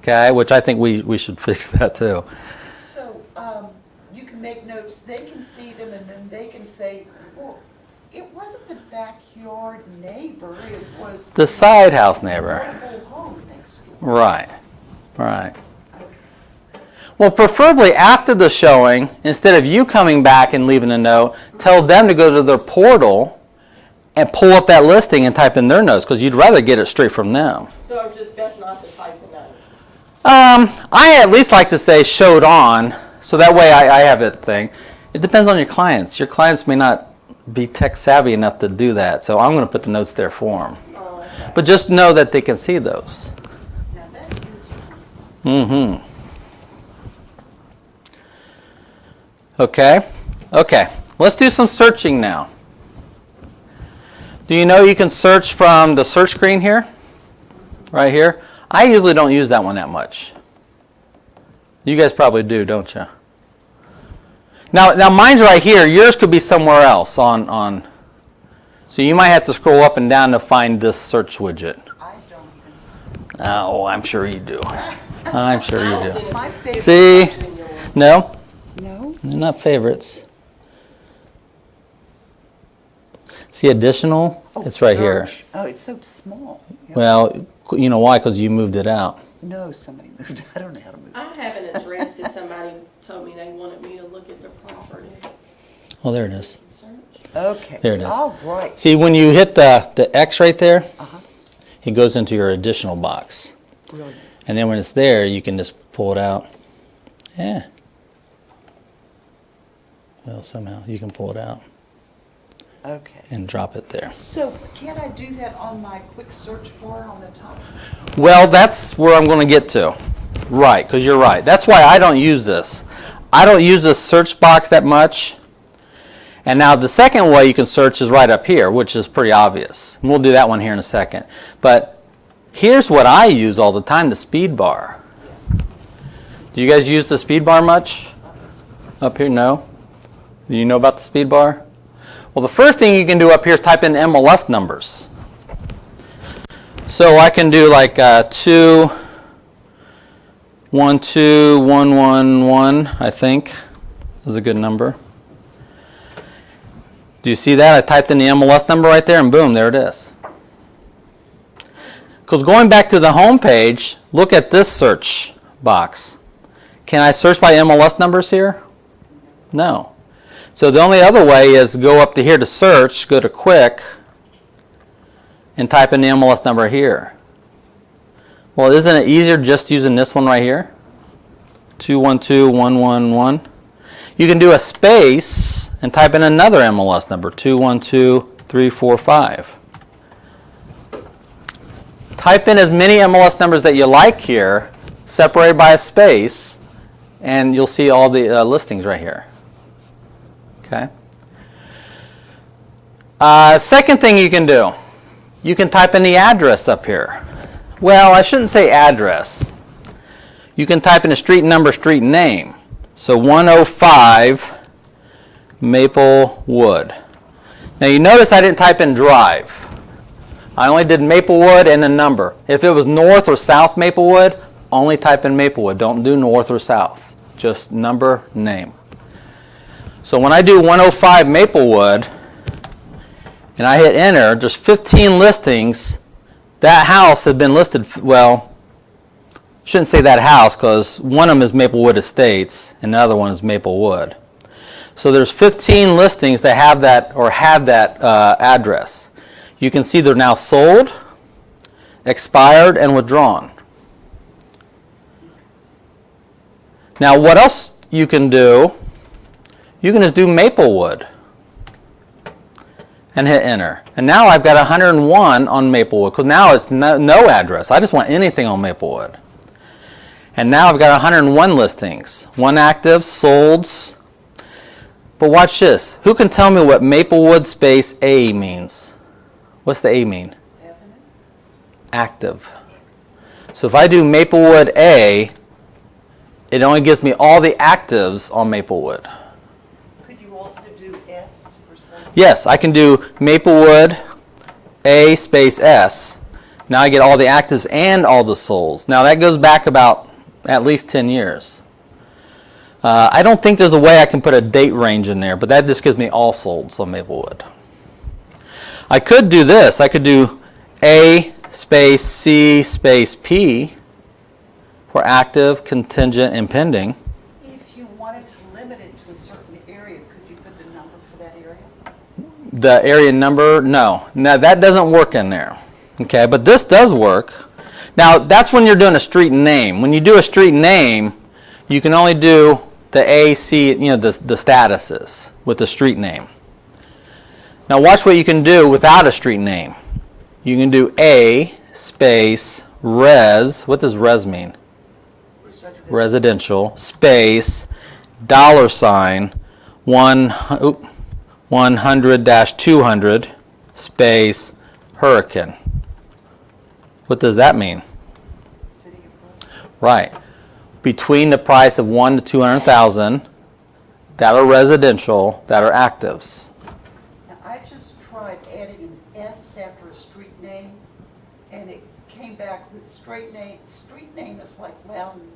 okay? Which I think we should fix that too. So, you can make notes, they can see them, and then they can say, well, it wasn't the backyard neighbor, it was. The side house neighbor. Mobile home next door. Right, right. Well, preferably after the showing, instead of you coming back and leaving a note, tell them to go to their portal and pull up that listing and type in their notes, because you'd rather get it straight from them. So it's just best not to type the note. I at least like to say showed on, so that way I have it thing. It depends on your clients. Your clients may not be tech savvy enough to do that, so I'm going to put the notes there for them. Oh, okay. But just know that they can see those. Now that is, Mm-hmm. Okay. Okay. Let's do some searching now. Do you know you can search from the search screen here? Right here? I usually don't use that one that much. You guys probably do, don't you? Now mine's right here. Yours could be somewhere else on. So you might have to scroll up and down to find this search widget. I don't even, Oh, I'm sure you do. I'm sure you do. my favorite. See? is yours. No? No? They're not favorites. See additional? Oh, It's right here. search. Oh, it's so small. Yeah. Well, you know why? Because you moved it out. No, somebody moved, I don't know how to move. I have an address that somebody told me they wanted me to look at their property. Oh, there it is. Search. Okay. There it is. All right. See, when you hit the X right there, Uh-huh. it goes into your additional box. Brilliant. And then when it's there, you can just pull it out. Yeah. Well, somehow you can pull it out Okay. and drop it there. So can't I do that on my quick search bar on the top? Well, that's where I'm going to get to. Right, because you're right. That's why I don't use this. I don't use this search box that much. And now the second way you can search is right up here, which is pretty obvious. And we'll do that one here in a second. But here's what I use all the time, the speed bar. Do you guys use the speed bar much? Up here? No? Do you know about the speed bar? Well, the first thing you can do up here is type in MLS numbers. So I can do like 212111, I think is a good number. Do you see that? I typed in the MLS number right there, and boom, there it is. Because going back to the home page, look at this search box. Can I search by MLS numbers here? No. So the only other way is go up to here to search, go to quick, and type in the MLS number here. Well, isn't it easier just using this one right here? 212111. You can do a space and type in another MLS number, 212345. Type in as many MLS numbers that you like here, separated by a space, and you'll see all the listings right here. Okay. Second thing you can do, you can type in the address up here. Well, I shouldn't say address. You can type in a street number, street name. So 105 Maplewood. Now you notice I didn't type in drive. I only did Maplewood and a number. If it was north or south Maplewood, only type in Maplewood. Don't do north or south. Just number, name. So when I do 105 Maplewood and I hit enter, there's 15 listings. That house had been listed, well, shouldn't say that house because one of them is Maplewood Estates and the other one is Maplewood. So there's 15 listings that have that or had that address. You can see they're now sold, expired, and withdrawn. Now what else you can do, you can just do Maplewood and hit enter. And now I've got 101 on Maplewood because now it's no address. I just want anything on Maplewood. And now I've got 101 listings. One active, solds. But watch this. Who can tell me what Maplewood space A means? What's the A mean? Definite. Active. So if I do Maplewood A, it only gives me all the actives on Maplewood. Could you also do S for some? Yes, I can do Maplewood A space S. Now I get all the actives and all the souls. Now that goes back about at least 10 years. I don't think there's a way I can put a date range in there, but that just gives me all solds on Maplewood. I could do this. I could do A space C space P for active, contingent, and pending. If you wanted to limit it to a certain area, could you put the number for that area? The area number, no. Now that doesn't work in there. Okay, but this does work. Now that's when you're doing a street name. When you do a street name, you can only do the A, C, the statuses with the street name. Now watch what you can do without a street name. You can do A space res. What does res mean? Residential space $100-200 space hurricane. What does that mean? City of Brooklyn. Right. Between the price of 1 to 200,000 that are residential, that are actives. Now, I just tried adding an S after a street name, and it came back with street name. Street name is like Loudon.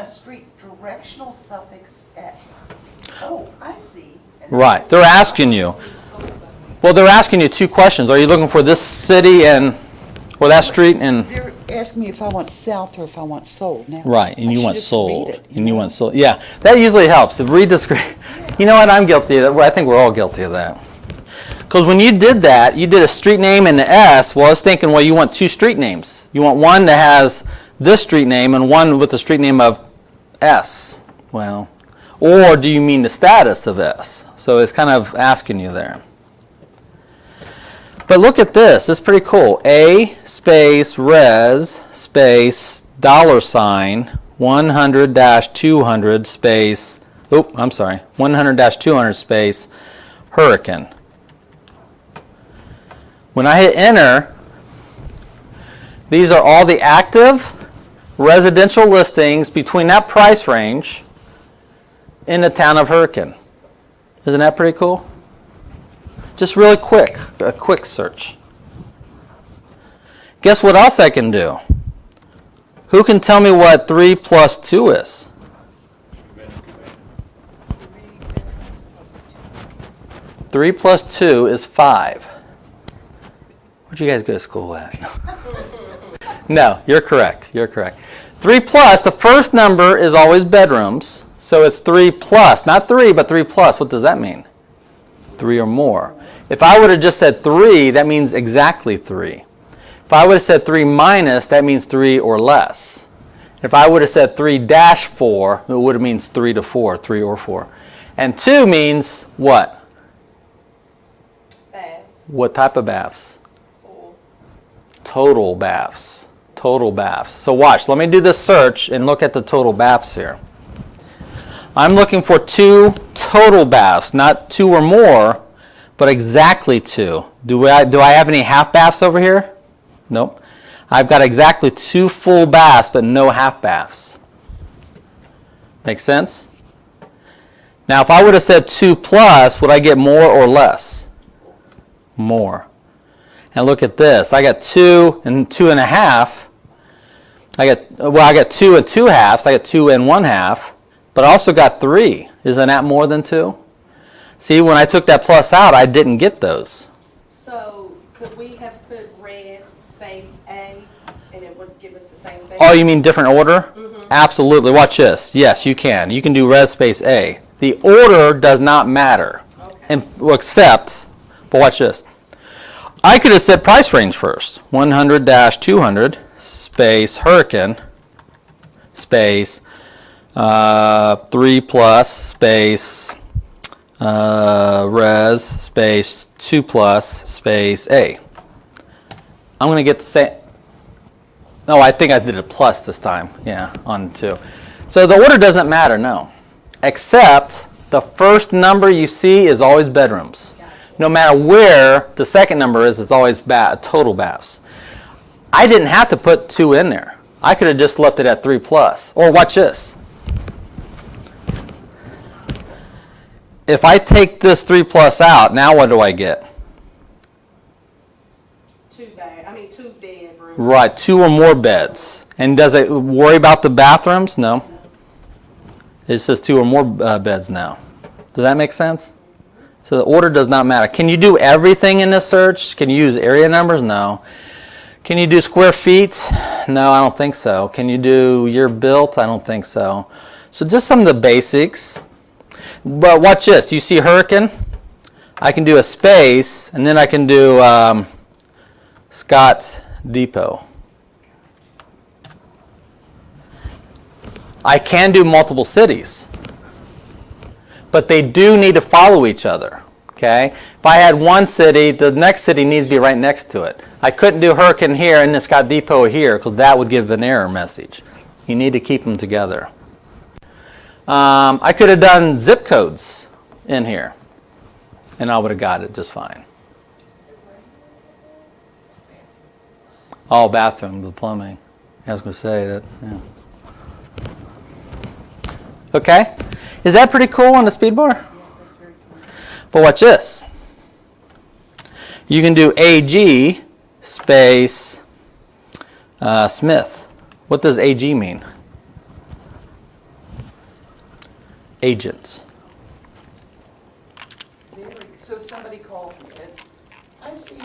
Street directional suffix S. Oh, I see. And Right. They're asking you. Well, they're asking you two questions. Are you looking for this city and or that street and They're asking me if I want south or if I want sold. Now, right, and I you should want just sold, read it, and you know? want sold. Yeah, that usually helps. If read the screen, you know what? I'm guilty of that. Well, I think we're all guilty of that. Because when you did that, you did a street name and the S. Well, I was thinking, well, you want two street names. You want one that has this street name and one with the street name of S. Well, or do you mean the status of S? So it's kind of asking you there. But look at this. It's pretty cool. A space res space $100-200 space. Oh, I'm sorry. 100-200 space hurricane. When I hit enter, these are all the active residential listings between that price range in the town of Hurricane. Isn't that pretty cool? Just really quick, a quick search. Guess what else I can do? Who can tell me what 3 plus 2 is? 3 bedrooms plus 2. 3 plus 2 is 5. Where'd you guys go to school at? No, you're correct. You're correct. 3 plus, the first number is always bedrooms. So it's 3 plus, not 3, but 3 plus. What does that mean? 3 or more. If I would have just said 3, that means exactly 3. If I would have said 3 minus, that means 3 or less. If I would have said 3 dash 4, it would have means 3 to 4, 3 or 4. And 2 means what? Baths. What type of baths? Full. Total baths. Total baths. So watch, let me do this search and look at the total baths here. I'm looking for 2 total baths, not 2 or more, but exactly 2. Do I have any half baths over here? Nope. I've got exactly 2 full baths, but no half baths. Make sense? Now, if I would have said 2 plus, would I get more or less? More. And look at this. I got 2 and 2 and a half. I got 2 and 2 halves. I got 2 and 1 half. But I also got 3. Isn't that more than 2? See, when I took that plus out, I didn't get those. So could we have put res space A and it would give us the same thing? Oh, you mean different order? Absolutely. Watch this. Yes, you can. You can do res space A. The order does not matter. Okay. And, well, except, but watch this. I could have said price range first. 100-200 space hurricane space 3 plus space res space 2 plus space A. I'm going to get the same. No, I think I did a plus this time. Yeah, on 2. So the order doesn't matter, no. Except the first number you see is always bedrooms. No matter where the second number is, it's always total baths. I didn't have to put 2 in there. I could have just left it at 3 plus. Or watch this. If I take this 3 plus out, now what do I get? 2 bedrooms. Right, 2 or more beds. And does it worry about the bathrooms? No. It says 2 or more beds now. Does that make sense? So the order does not matter. Can you do everything in this search? Can you use area numbers? No. Can you do square feet? No, I don't think so. Can you do year built? I don't think so. So just some of the basics. But watch this. You see hurricane? I can do a space, and then I can do Scott Depot. I can do multiple cities, but they do need to follow each other. Okay? If I had one city, the next city needs to be right next to it. I couldn't do hurricane here and then Scott Depot here because that would give an error message. You need to keep them together. I could have done zip codes in here, and I would have got it just fine. Oh, bathroom, the plumbing. I was going to say that. Yeah. Okay, is that pretty cool on the speed bar? Yeah, that's very cool. But watch this. You can do AG space Smith. What does AG mean? Agents. So if somebody calls and says, I see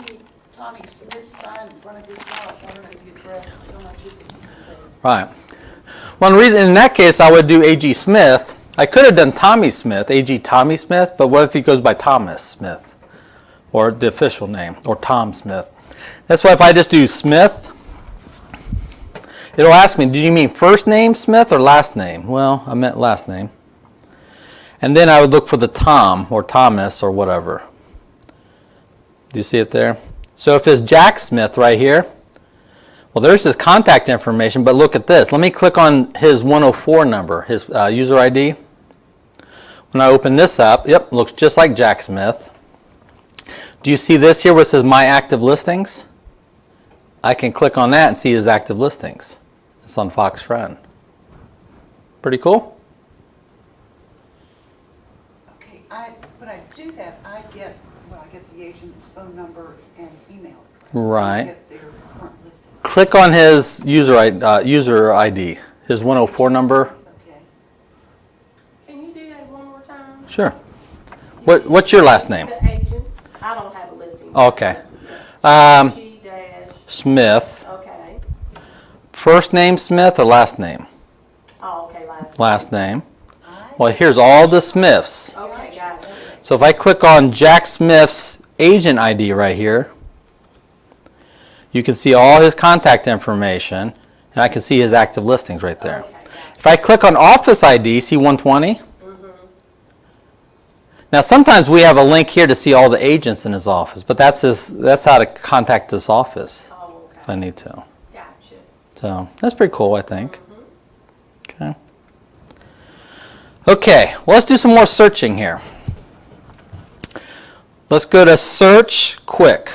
Tommy Smith's sign in front of this house, I don't know the address, how much is it? You can say, Right. One reason in that case I would do AG Smith. I could have done Tommy Smith, AG Tommy Smith, but what if he goes by Thomas Smith? Or the official name, or Tom Smith. That's why if I just do Smith, it'll ask me, do you mean first name Smith or last name? Well, I meant last name. And then I would look for the Tom or Thomas or whatever. Do you see it there? So if it's Jack Smith right here, well, there's his contact information, but look at this. Let me click on his 104 number, his user ID. When I open this up, yep, looks just like Jack Smith. Do you see this here where it says My Active Listings? I can click on that and see his active listings. It's on Fox Friend. Pretty cool? okay, when I do that, I get the agent's phone number and email address. Right. I get their current listing. Click on his user ID, his 104 number. Okay. Can you do that one more time? Sure. What's your last name? The AG Okay. G dash, Smith. okay. First name Smith or last name? Oh, okay, last. Last name. Well, here's all the Smiths. Okay, got it. So if I click on Jack Smith's agent ID right here, you can see all his contact information, and I can see his active listings right there. Okay, got it. If I click on office ID, see 120? Now sometimes we have a link here to see all the agents in his office, but that's how to contact his office Oh, if I okay. need to. Gotcha. So that's pretty cool, I think. Okay. Okay, well, let's do some more searching here. Let's go to search quick.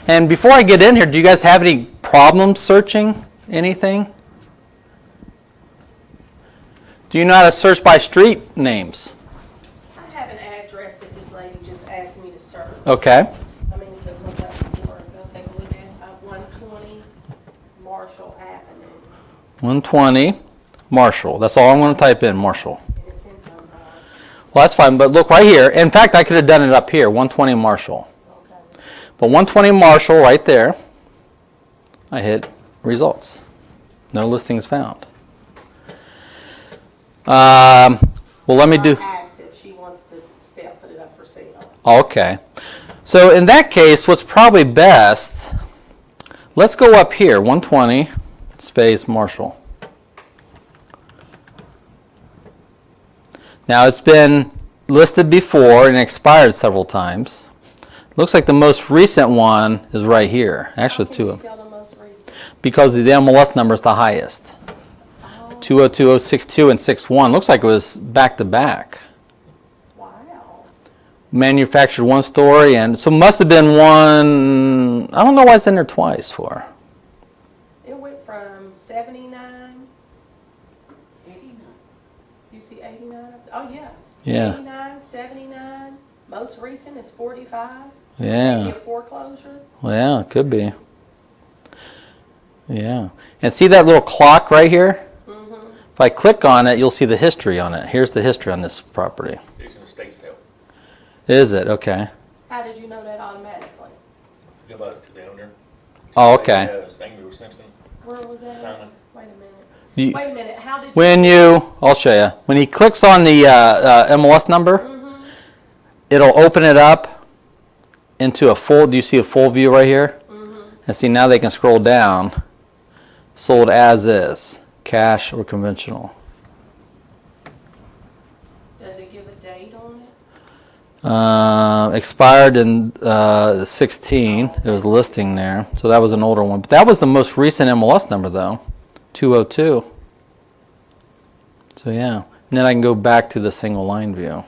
And before I get in here, do you guys have any problems searching anything? Do you know how to search by street names? I have an address that this lady just asked me to search. Okay. I mean, to look up for, go take a look at 120 Marshall Avenue, 120 Marshall. That's all I'm going to type in, Marshall. and it's in Dunbar. Well, that's fine, but look right here. In fact, I could have done it up here, 120 Marshall. Okay. But 120 Marshall right there, I hit results. No listings found. Well, let me do. Not active, she wants to sell, put it up for sale. Okay. So in that case, what's probably best, let's go up here, 120 space Marshall. Now it's been listed before and expired several times. Looks like the most recent one is right here. Actually, two of them. Tell the most recent. Because the MLS number is the highest. 202062 and 61. Looks like it was back to back. Wow. Manufactured one story, and so must have been one. I don't know why it's in there twice for. It went from 79, 89. you see 89? Oh, yeah. Yeah. 89, 79, most recent is 45. Yeah. Maybe a foreclosure. Well, it could be. Yeah. And see that little clock right here? If I click on it, you'll see the history on it. Here's the history on this property. It's an estate sale. Is it? Okay. How did you know that automatically? Go back to the owner. Oh, okay. Samuel Simpson, Where was that? Simon. Wait a minute. You- Wait a minute, how did you? When I'll show you. When he clicks on the MLS number, it'll open it up into a full, do you see a full view right here? And see, now they can scroll down. Sold as is, cash or conventional. Does it give a date on it? Expired in 16. There was a listing there. So that was an older one. But that was the most recent MLS number, though. 202. So, yeah. And then I can go back to the single line view.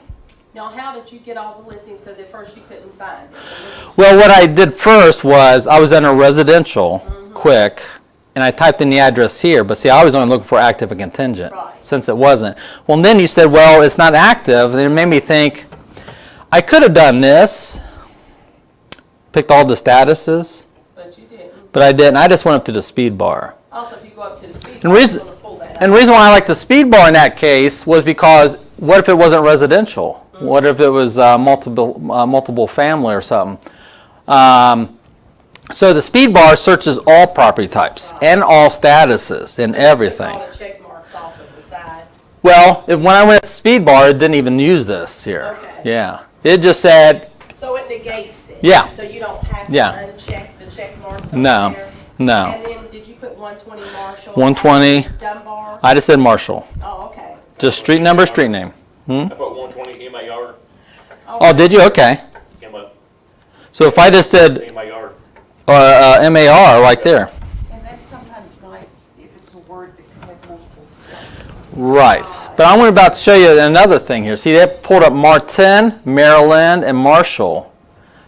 Now, how did you get all the listings? Because at first you couldn't find it. So what did Well, what I did first was I was under residential, quick, and I typed in the address here. But see, I was only looking for active and contingent, Right. since it wasn't. Well, then you said, well, it's not active. And it made me think, I could have done this, picked all the statuses, but you didn't. but I didn't. I just went up to the speed bar. Also, if you go up to the speed, And bar, reason- it's going to pull that And the reason why I like the speed bar in that case was because what if it wasn't residential? What if it was multiple family or something? So the speed bar searches all property types and all statuses and everything. All the check marks off of the side. Well, when I went to speed bar, it didn't even use this here. Okay. Yeah. It just said, So it negates it. Yeah. So you don't have to Yeah. uncheck the check marks over No. there. No. And then did you put 120 Marshall? 120. Dunbar? I just said Marshall. Oh, okay. Just street number, street name. I put 120 MAR, Oh, did you? Okay. came up, So if I just did MAR. MAR right there. And that's sometimes nice if it's a word that can have multiple spellings. Right. But I'm about to show you another thing here. See, they pulled up Martin, Maryland, and Marshall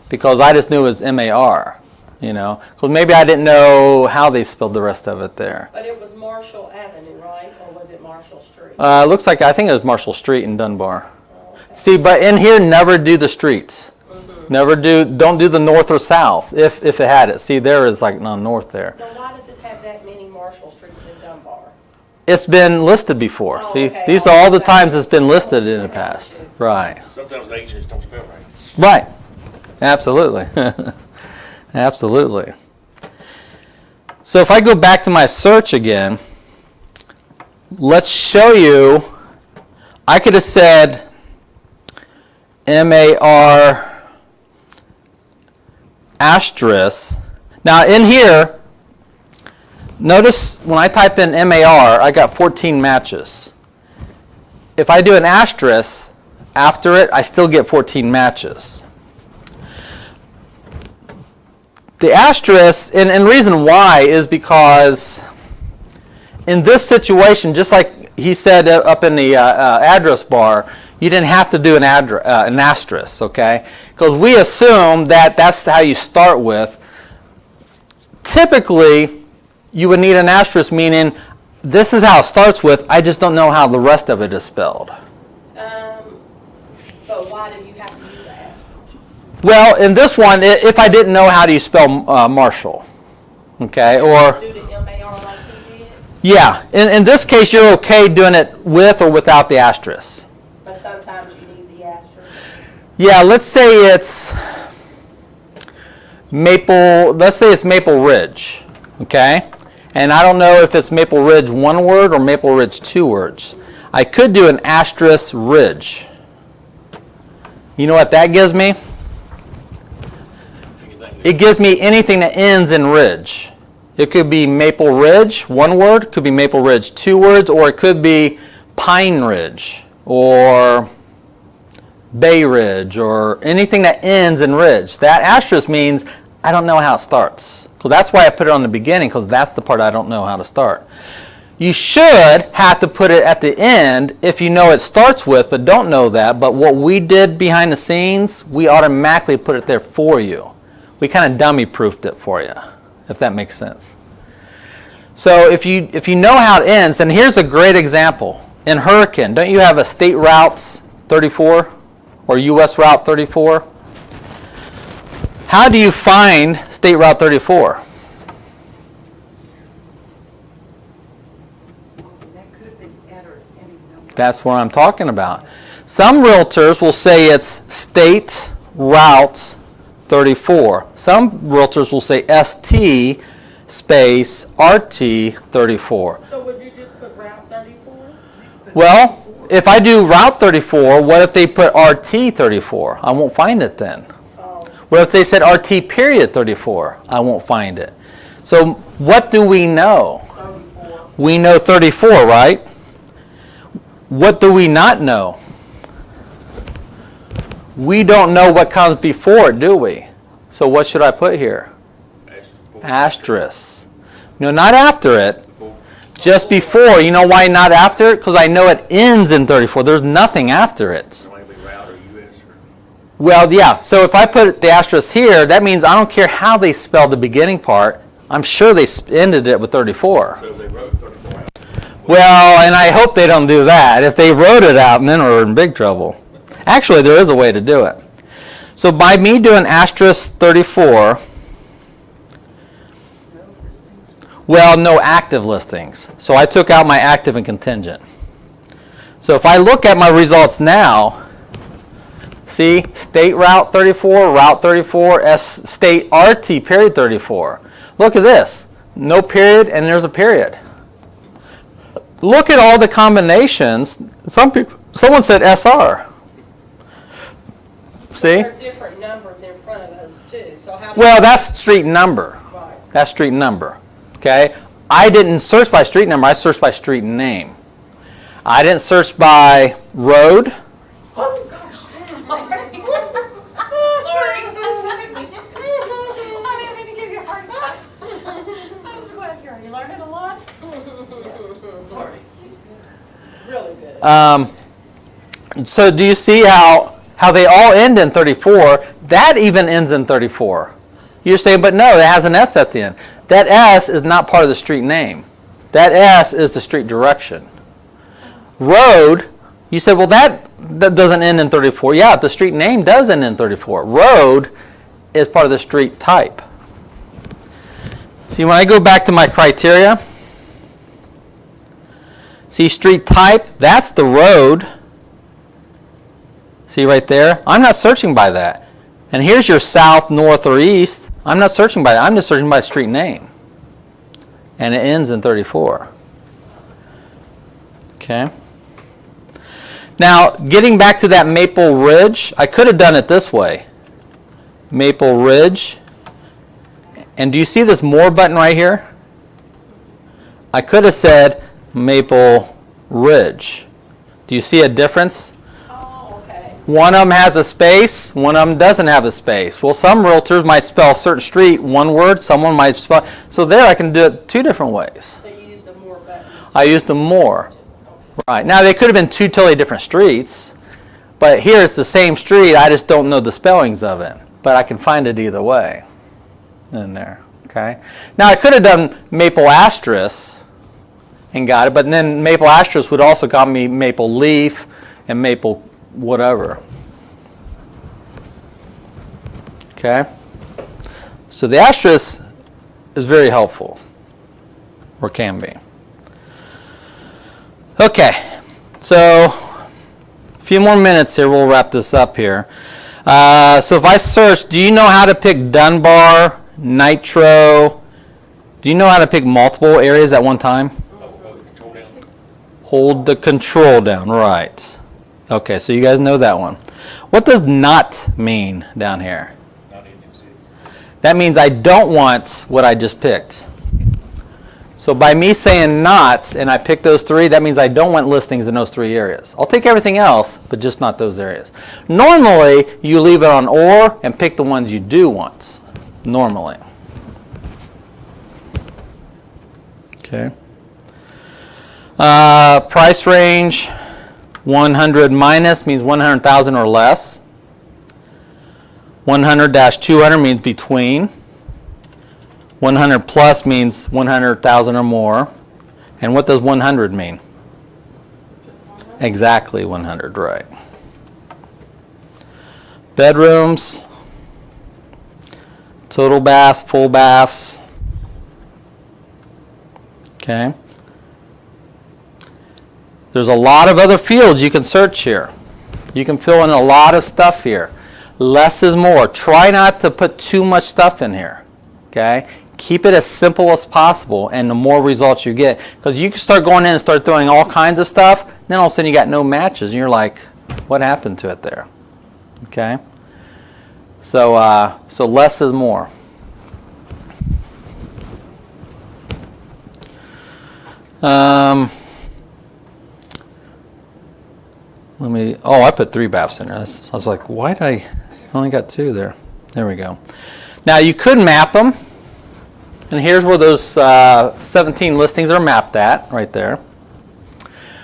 because I just knew it was MAR, you know. Because maybe I didn't know how they spelled the rest of it there. But it was Marshall Avenue, right? Or was it Marshall Street? Looks like, I think it was Marshall Street in Dunbar. See, but in here, never do the streets. Don't do the north or south if it had it. See, there is like none north there. Now, why does it have that many Marshall Streets in Dunbar? It's been listed before. Oh, See, okay. these are all the times it's been listed in the past. Right. Sometimes the agents don't spell right. Right. Absolutely. Absolutely. So if I go back to my search again, let's show you, I could have said MAR asterisk. Now in here, notice when I type in MAR, I got 14 matches. If I do an asterisk after it, I still get 14 matches. The asterisk, and reason why is because in this situation, just like he said up in the address bar, you didn't have to do an asterisk, okay? Because we assume that that's how you start with. Typically, you would need an asterisk, meaning this is how it starts with, I just don't know how the rest of it is spelled. But why do you have to use an asterisk? Well, in this one, if I didn't know how do you spell Marshall, okay, or Do the MAR like he did, yeah, in this case, you're okay doing it with or without the asterisk. but sometimes you need the asterisk. Yeah, let's say it's Maple Ridge, okay, and I don't know if it's Maple Ridge one word or Maple Ridge two words. I could do an asterisk Ridge. You know what that gives me? It gives me anything that ends in Ridge. It could be Maple Ridge, one word, could be Maple Ridge, two words, or it could be Pine Ridge, or Bay Ridge, or anything that ends in Ridge. That asterisk means I don't know how it starts. So that's why I put it on the beginning, because that's the part I don't know how to start. You should have to put it at the end if you know it starts with, but don't know that. But what we did behind the scenes, we automatically put it there for you. We kind of dummy-proofed it for you, if that makes sense. So if you know how it ends, and here's a great example. In Hurricane, don't you have a State Routes 34 or U.S. Route 34? How do you find State Route 34? That could have been entered any number. That's what I'm talking about. Some realtors will say it's State Routes 34. Some realtors will say ST space RT 34. So would you just put Route 34? Well, if I do Route 34, what if they put RT 34? I won't find it then. What if they said RT period 34? I won't find it. So what do we know? 34. We know 34, right? What do we not know? We don't know what comes before it, do we? So what should I put here? Asterisk. No, not after it. Just before. You know why not after it? Because I know it ends in 34. There's nothing after it. Well, yeah. So if I put the asterisk here, that means I don't care how they spelled the beginning part. I'm sure they ended it with 34. So they wrote 34 out. Well, and I hope they don't do that. If they wrote it out, then we're in big trouble. Actually, there is a way to do it. So by me doing asterisk 34, No listings. well, no active listings. So I took out my active and contingent. So if I look at my results now, see, State Route 34, Route 34, State RT period 34. Look at this. No period, and there's a period. Look at all the combinations. Someone said SR. See? There are different numbers in front of those too. So how do Well, that's street number. Right. That's street number. Okay? I didn't search by street number. I searched by street name. I didn't search by road. Oh gosh. Sorry. I didn't mean to give you a heart attack. I was glad you're learning a lot. Sorry. Really good. So do you see how they all end in 34? That even ends in 34. You're saying, but no, it has an S at the end. That S is not part of the street name. That S is the street direction. Road, you said, well, that doesn't end in 34. Yeah, the street name does end in 34. Road is part of the street type. See, when I go back to my criteria, see street type, that's the road. See right there? I'm not searching by that. And here's your south, north, or east. I'm not searching by that. I'm just searching by street name. And it ends in 34. Okay. Now, getting back to that Maple Ridge, I could have done it this way. Maple Ridge. And do you see this more button right here? I could have said Maple Ridge. Do you see a difference? Oh, okay. One of them has a space, one of them doesn't have a space. Well, some realtors might spell certain street one word, someone might spell. So there I can do it two different ways. So you use the more buttons. I used them more. Right. Now, they could have been two totally different streets, but here it's the same street. I just don't know the spellings of it, but I can find it either way in there. Okay. Now, I could have done Maple Asterisk and got it, but then Maple Asterisk would also got me Maple Leaf and Maple whatever. Okay. So the asterisk is very helpful, or can be. Okay, so a few more minutes here, we'll wrap this up here. So if I search, do you know how to pick Dunbar, Nitro? Do you know how to pick multiple areas at one time? Hold the control down, right. Okay, so you guys know that one. What does not mean down here? That means I don't want what I just picked. So by me saying not, and I pick those three, that means I don't want listings in those three areas. I'll take everything else, but just not those areas. Normally, you leave it on or and pick the ones you do want. Normally. Okay. Price range, 100 minus means 100,000 or less. 100-200 means between. 100 plus means 100,000 or more. And what does 100 mean? Just 100. Exactly 100, right. Bedrooms, total baths, full baths. Okay. There's a lot of other fields you can search here. You can fill in a lot of stuff here. Less is more. Try not to put too much stuff in here. Okay? Keep it as simple as possible, and the more results you get. Because you can start going in and start throwing all kinds of stuff, then all of a sudden you got no matches, and you're like, what happened to it there? Okay? So, so less is more. I put 3 baths in there. I was like, why did I only got 2 there? There we go. Now you could map them, and here's where those 17 listings are mapped at, right there.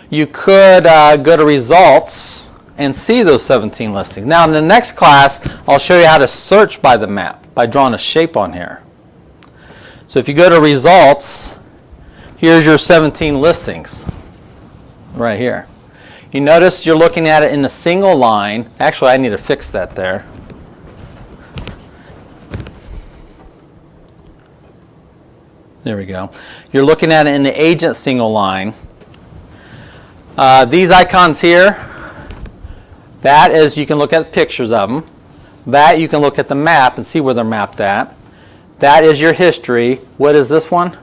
You could go to results and see those 17 listings. Now in the next class, I'll show you how to search by the map, by drawing a shape on here. So if you go to results, here's your 17 listings, right here. You notice you're looking at it in a single line. Actually, I need to fix that there. There we go. You're looking at it in the agent single line. These icons here, that is, you can look at pictures of them. That you can look at the map and see where they're mapped at. That is your history. What is this one?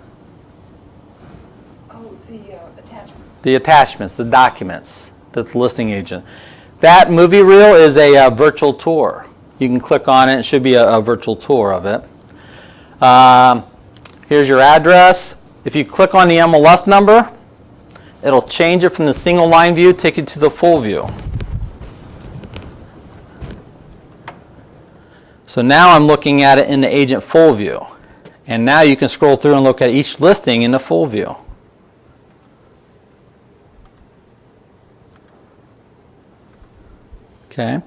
Oh, the attachments. The attachments, the documents, the listing agent. That movie reel is a virtual tour. You can click on it. It should be a virtual tour of it. Here's your address. If you click on the MLS number, it'll change it from the single line view, take you to the full view. So now I'm looking at it in the agent full view. And now you can scroll through and look at each listing in the full view. Okay.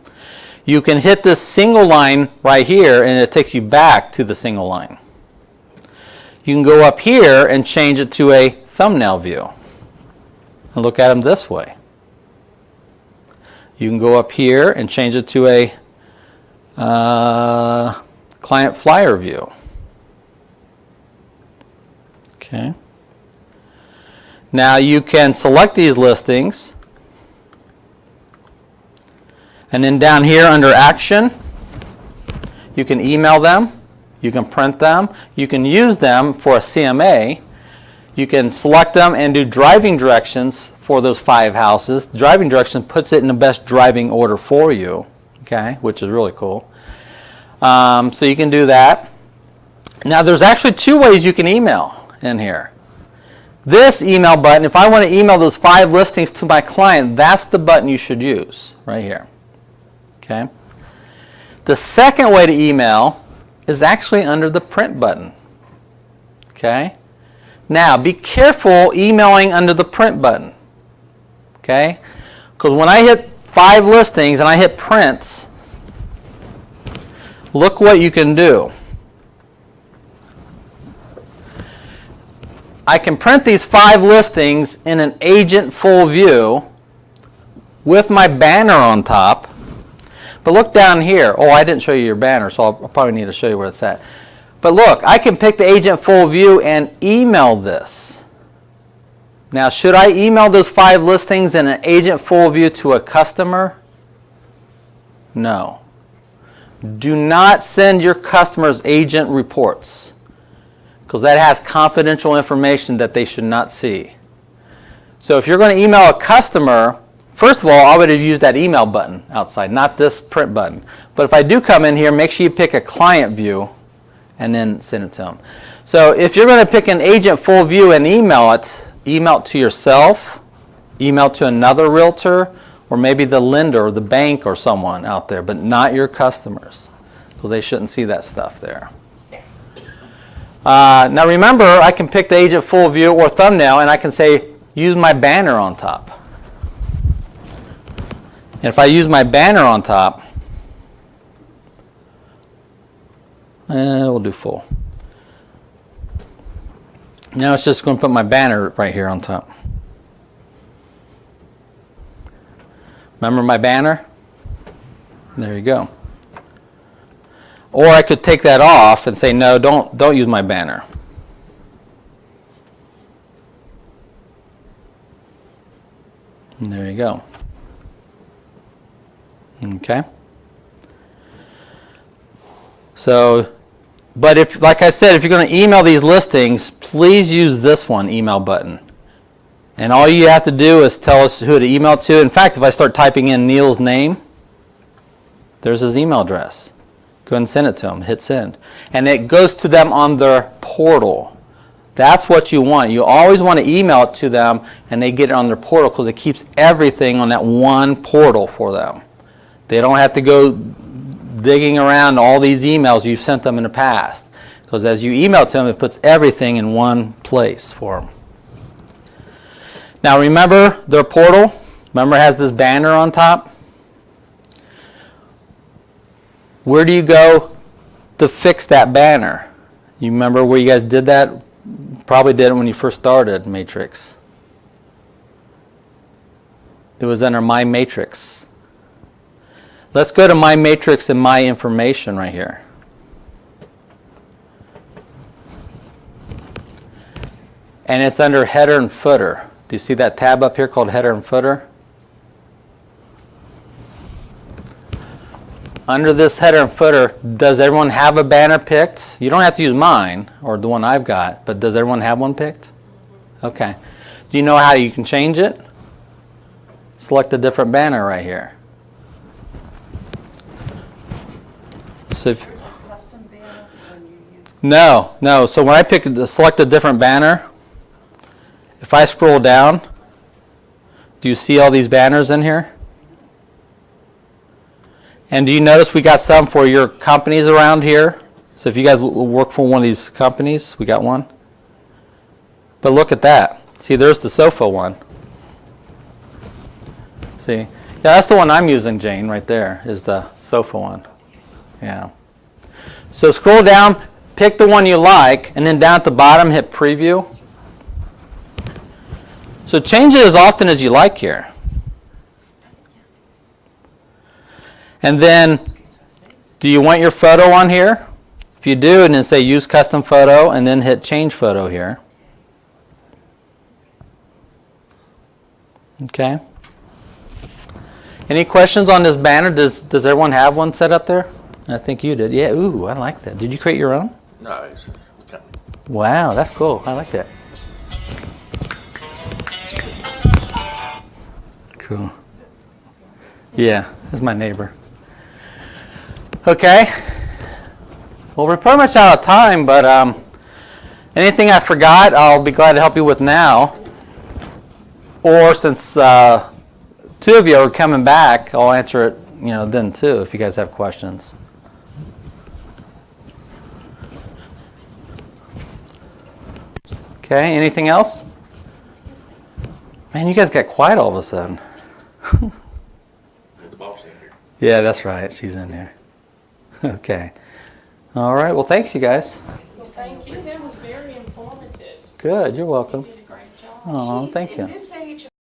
You can hit this single line right here and it takes you back to the single line. You can go up here and change it to a thumbnail view and look at them this way. You can go up here and change it to a client flyer view. Okay. Now you can select these listings, and then down here under action, You can email them. You can print them. You can use them for a CMA. You can select them and do driving directions for those 5 houses. Driving directions puts it in the best driving order for you, okay, which is really cool. So you can do that. Now there's actually 2 ways you can email in here. This email button, if I want to email those 5 listings to my client, that's the button you should use right here. Okay. The second way to email is actually under the print button. Okay. Now be careful emailing under the print button. Okay. Because when I hit 5 listings and I hit print, look what you can do. I can print these 5 listings in an agent full view with my banner on top. But look down here. Oh, I didn't show you your banner, so I'll probably need to show you where it's at. But look, I can pick the agent full view and email this. Now, should I email those 5 listings in an agent full view to a customer? No. Do not send your customers agent reports, because that has confidential information that they should not see. So if you're going to email a customer, first of all, I would have used that email button outside, not this print button. But if I do come in here, make sure you pick a client view and then send it to them. So if you're going to pick an agent full view and email it to yourself, email to another realtor, or maybe the lender or the bank or someone out there, but not your customers, because they shouldn't see that stuff there. Now remember, I can pick the agent full view or thumbnail, and I can say, use my banner on top. And if I use my banner on top, we'll do full. Now it's just going to put my banner right here on top. Remember my banner? There you go. Or I could take that off and say, no, don't use my banner. And there you go. Okay. So, but if, like I said, if you're going to email these listings, please use this one, email button. And all you have to do is tell us who to email to. In fact, if I start typing in Neil's name, there's his email address. Go ahead and send it to them. Hit send. And it goes to them on their portal. That's what you want. You always want to email it to them and they get it on their portal, because it keeps everything on that one portal for them. They don't have to go digging around all these emails you've sent them in the past. Because as you email to them, it puts everything in one place for them. Now remember their portal? Remember it has this banner on top? Where do you go to fix that banner? You remember where you guys did that? Probably did it when you first started Matrix. It was under My Matrix. Let's go to My Matrix and My Information right here. And it's under Header and Footer. Do you see that tab up here called Header and Footer? Under this header and footer, does everyone have a banner picked? You don't have to use mine or the one I've got, but does everyone have one picked? Okay. Do you know how you can change it? Select a different banner right here. So if, There's a custom banner when you use. no. So when I select a different banner, if I scroll down, do you see all these banners in here? And do you notice we got some for your companies around here? So if you guys work for one of these companies, we got one. But look at that. See, there's the sofa one. See? Yeah, that's the one I'm using, Jane, right there, is the sofa one. Yeah. So scroll down, pick the one you like, and then down at the bottom, hit preview. So change it as often as you like here. And then, do you want your photo on here? If you do, and then say use custom photo, and then hit change photo here. Okay. Any questions on this banner? Does everyone have one set up there? I think you did. Yeah, ooh, I like that. Did you create your own? No, it's, we can't. Wow, that's cool. I like that. Cool. Yeah, this is my neighbor. Okay. Well, we're pretty much out of time, but anything I forgot, I'll be glad to help you with now. Or since 2 of you are coming back, I'll answer it, then too, if you guys have questions. Okay, anything else? Man, you guys got quiet all of a sudden. The boss in here. Yeah, that's right. She's in there. Okay. All right. Well, thanks, you guys. Well, thank you. That was very informative. Good. You're welcome. You did a great job. Oh, thank you. And this